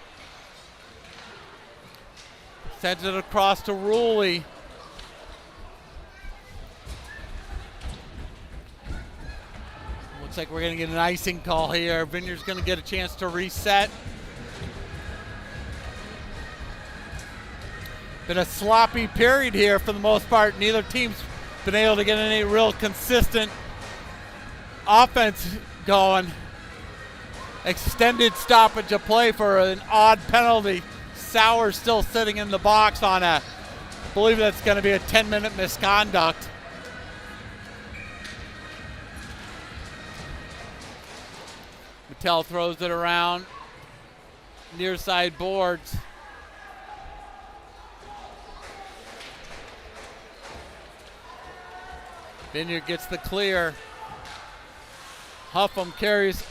sends it across to Ruley. Looks like we're gonna get an icing call here. Vineyard's gonna get a chance to reset. Been a sloppy period here for the most part. Neither team's been able to get any real consistent offense going. extended stoppage of play for an odd penalty. Sauer still sitting in the box on I believe that's going to be a 10-minute misconduct. Mattel throws it around near side boards. Vineyard gets the clear. Huffam carries.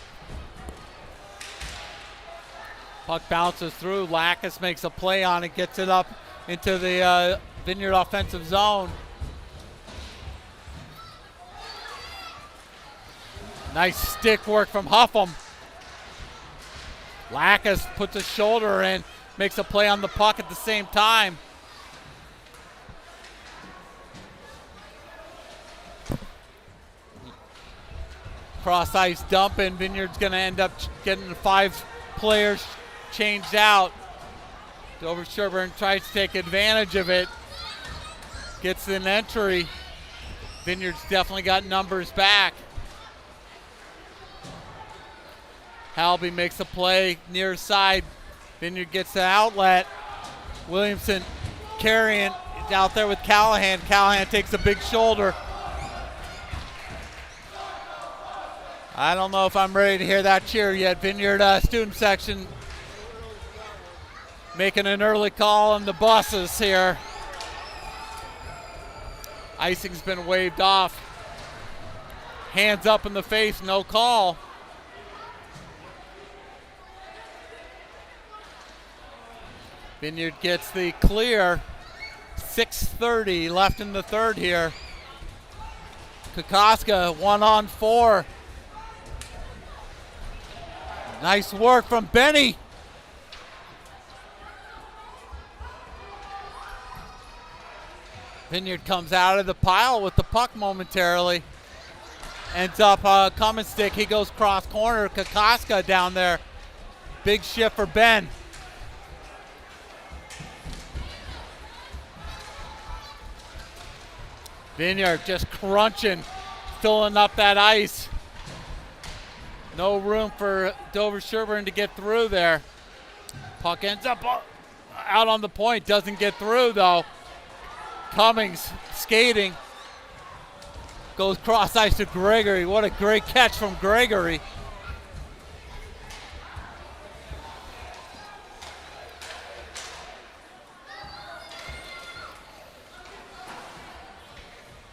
Puck bounces through. Lacus makes a play on it, gets it up into the Vineyard offensive zone. Nice stick work from Huffam. Lacus puts a shoulder in, makes a play on the puck at the same time. Cross ice dump, and Vineyard's going to end up getting the 5 players changed out. Dover Sherborn tries to take advantage of it. Gets an entry. Vineyard's definitely got numbers back. Halby makes a play near side. Vineyard gets the outlet. Williamson carrying out there with Callahan. Callahan takes a big shoulder. I don't know if I'm ready to hear that cheer yet. Vineyard student section making an early call on the buses here. Icing's been waved off. Hands up in the face, no call. Vineyard gets the clear. 6:30 left in the third here. Kokoska 1-on-4. Nice work from Benny. Vineyard comes out of the pile with the puck momentarily. Ends up coming stick. He goes cross corner. Kokoska down there. Big shift for Ben. Vineyard just crunching, filling up that ice. No room for Dover Sherborn to get through there. Puck ends up out on the point, doesn't get through though. Cummings skating. Goes cross ice to Gregory. What a great catch from Gregory.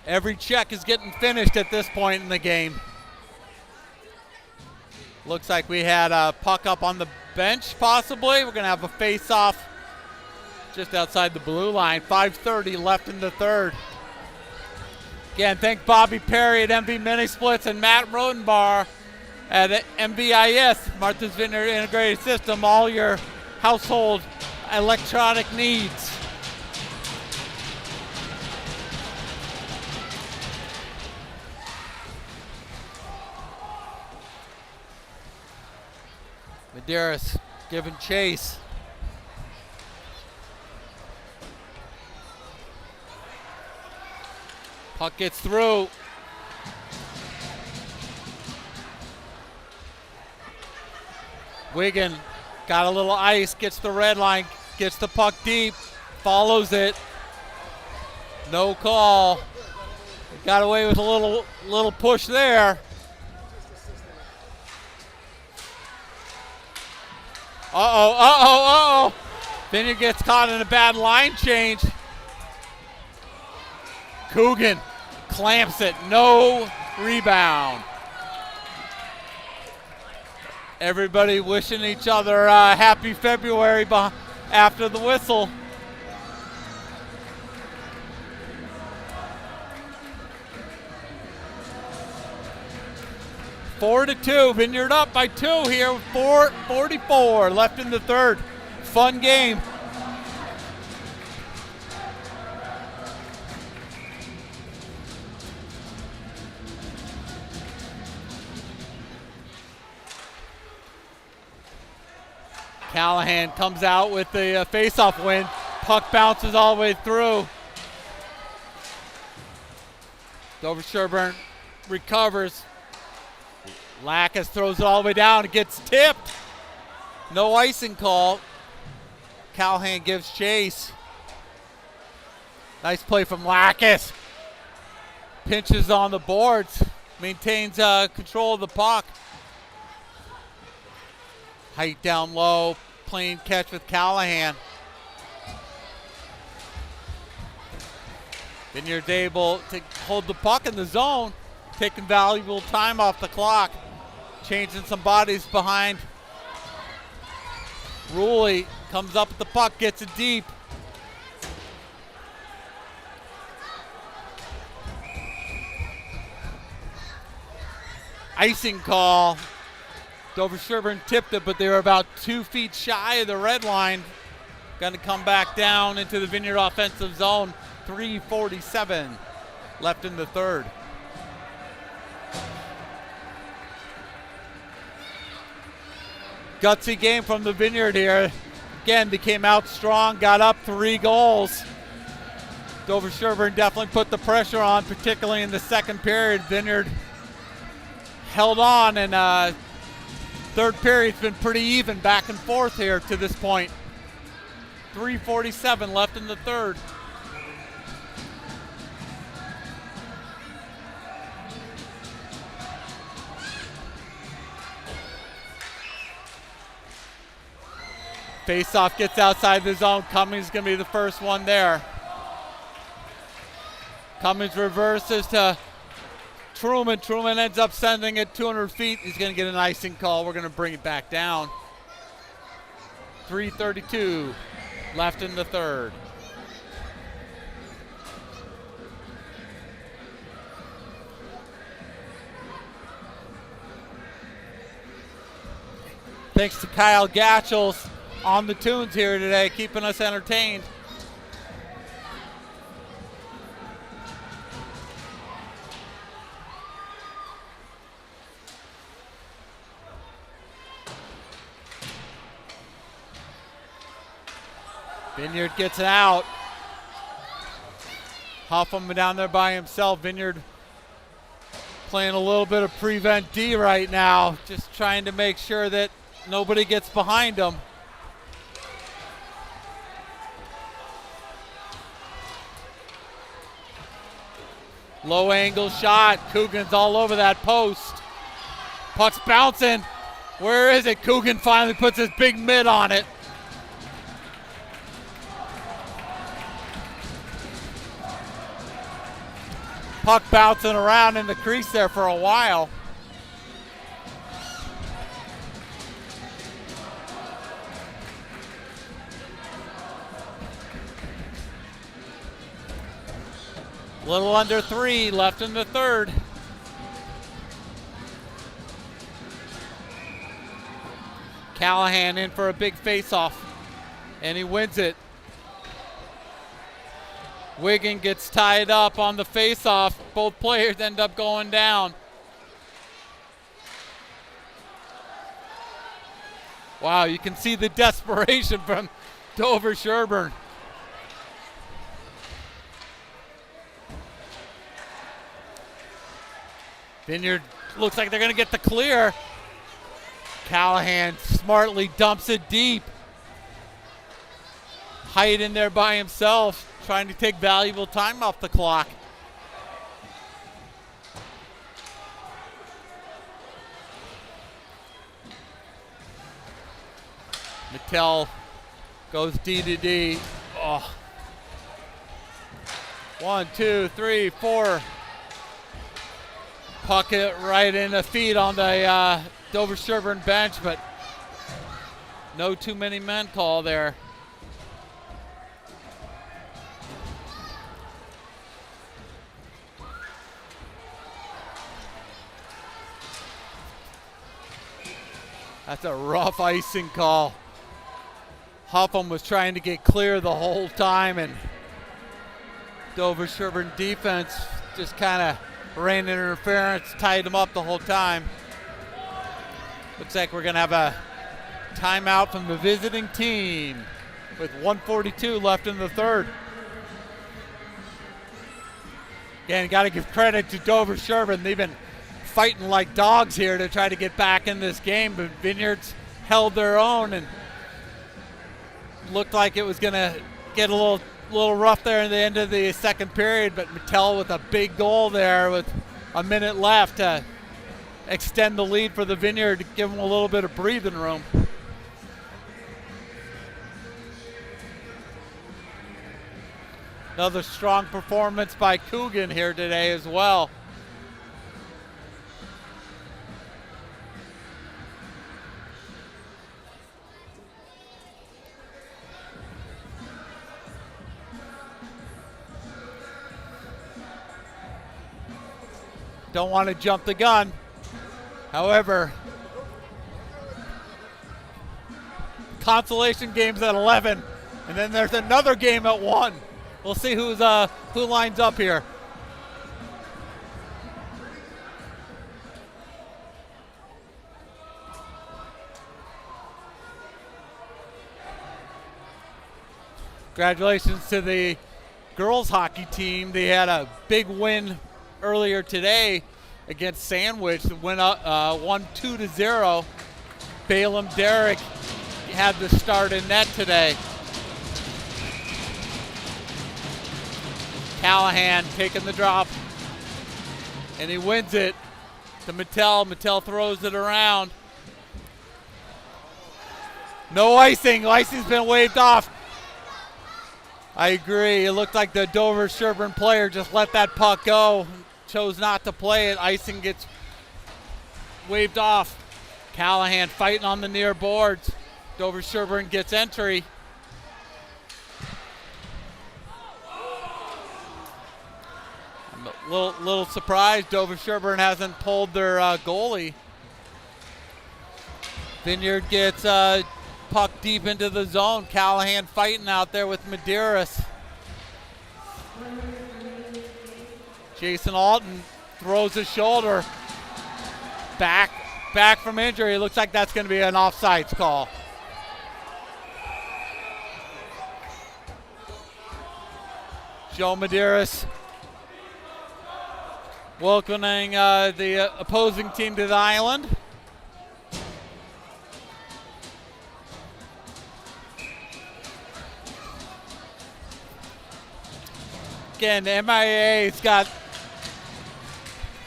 Every check is getting finished at this point in the game. Looks like we had a puck up on the bench, possibly. We're going to have a face-off just outside the blue line. 5:30 left in the third. Again, thank Bobby Perry at MV Mini Splits and Matt Rodenbar at MVIS, Martha's Vineyard Integrated System, all your household electronic needs. Medeiros giving chase. Puck gets through. Wigan got a little ice, gets the red line, gets the puck deep, follows it. No call. Got away with a little push there. Uh-oh. Vineyard gets caught in a bad line change. Coogan clamps it, no rebound. Everybody wishing each other happy February after the whistle. Four to 2, Vineyard up by 2 here with 4:44 left in the third. Fun game. Callahan comes out with the face-off win. Puck bounces all the way through. Dover Sherborn recovers. Lackas throws it all the way down. It gets tipped. No icing call. Callahan gives chase. Nice play from Lackas. Pinches on the boards. Maintains control of the puck. Height down low. Plain catch with Callahan. Vineyard's able to hold the puck in the zone. Taking valuable time off the clock. Changing some bodies behind. Ruley comes up with the puck, gets it deep. Icing call. Dover-Sherborn tipped it, but they were about 2 feet shy of the red line. Going to come back down into the Vineyard offensive zone. 3:47 left in the third. Gutsy game from the Vineyard here. Again, they came out strong, got up 3 goals. Dover-Sherborn definitely put the pressure on, particularly in the second period. Vineyard held on, and third period's been pretty even back and forth here to this point. 3:47 left in the third. Face-off gets outside the zone. Cummings going to be the first one there. Cummings reverses to Truman. Truman ends up sending it 200 feet. He's going to get an icing call. We're going to bring it back down. 3:32 left in the third. Thanks to Kyle Gatchels on the tunes here today, keeping us entertained. Vineyard gets it out. Hoffman down there by himself. Vineyard playing a little bit of prevent D right now, just trying to make sure that nobody gets behind them. Low angle shot. Coogan's all over that post. Puck's bouncing. Where is it? Coogan finally puts his big mitt on it. Puck bouncing around in the crease there for a while. Little under 3 left in the third. Callahan in for a big face-off, and he wins it. Wiggin gets tied up on the face-off. Both players end up going down. Wow, you can see the desperation from Dover-Sherborn. Vineyard looks like they're going to get the clear. Callahan smartly dumps it deep. Height in there by himself, trying to take valuable time off the clock. Mattel goes D to D. Oh. 1, 2, 3, 4. Puck it right in the feet on the Dover-Sherborn bench, but no too many men call there. That's a rough icing call. Huffam was trying to get clear the whole time, and Dover-Sherborn defense just kind of ran interference, tied him up the whole time. Looks like we're going to have a timeout from the visiting team with 1:42 left in the third. Again, got to give credit to Dover-Sherborn. They've been fighting like dogs here to try to get back in this game, but Vineyard's held their own and looked like it was going to get a little rough there in the end of the second period, but Mattel with a big goal there with a minute left to extend the lead for the Vineyard, to give them a little bit of breathing room. Another strong performance by Coogan here today as well. Don't want to jump the gun. However, consolation game's at 11, and then there's another game at 1. We'll see who lines up here. Congratulations to the girls hockey team. They had a big win earlier today against Sandwich. Went up, won 2-0. Balaam Derrick had the start in net today. Callahan taking the drop, and he wins it to Mattel. Mattel throws it around. No icing. Icing's been waved off. I agree. It looked like the Dover Sherborn player just let that puck go. Chose not to play it. Icing gets waved off. Callahan fighting on the near boards. Dover Sherborn gets entry. I'm a little surprised Dover Sherborn hasn't pulled their goalie. Vineyard gets puck deep into the zone. Callahan fighting out there with Medeiros. Jason Alton throws his shoulder back from injury. It looks like that's going to be an offsides call. Joe Medeiros welcoming the opposing team to the island. Again, the MIA's got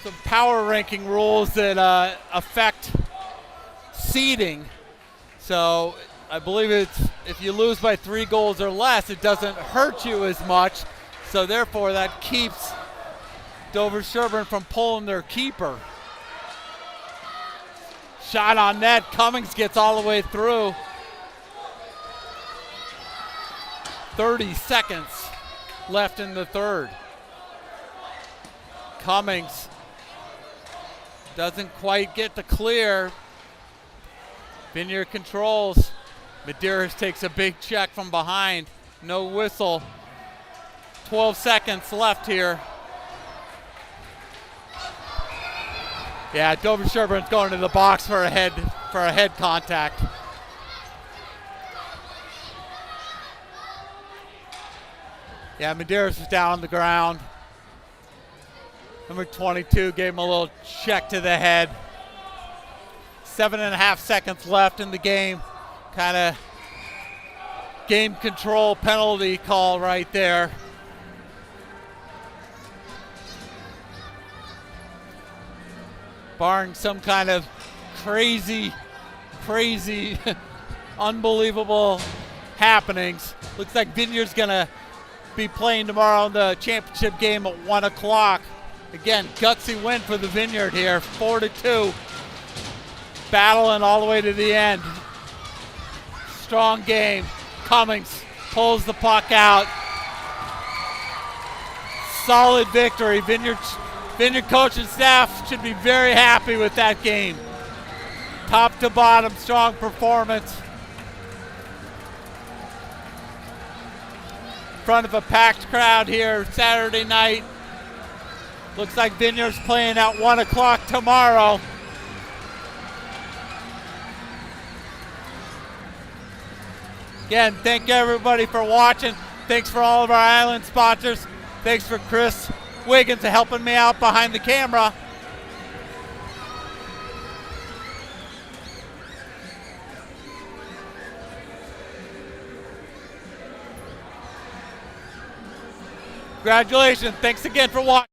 some power ranking rules that affect seeding. So I believe it's if you lose by 3 goals or less, it doesn't hurt you as much. So therefore, that keeps Dover Sherborn from pulling their keeper. Shot on net. Cummings gets all the way through. 30 seconds left in the third. Cummings doesn't quite get the clear. Vineyard controls. Medeiros takes a big check from behind. No whistle. 12 seconds left here. Yeah, Dover Sherborn's going to the box for a head contact. Yeah, Medeiros was down on the ground. Number 22 gave him a little check to the head. 7.5 seconds left in the game. Kind of game control penalty call right there. Barring some kind of crazy, unbelievable happenings. Looks like Vineyard's gonna be playing tomorrow in the championship game at 1 o'clock. Again, gutsy win for the Vineyard here, 4-2. Battling all the way to the end. Strong game. Cummings pulls the puck out. Solid victory. Vineyard coach and staff should be very happy with that game. Top to bottom, strong performance. In front of a packed crowd here Saturday night. Looks like Vineyard's playing at 1 o'clock tomorrow. Again, thank you everybody for watching. Thanks for all of our island sponsors. Thanks for Chris Wiggins helping me out behind the camera. Congratulations. Thanks again for watching.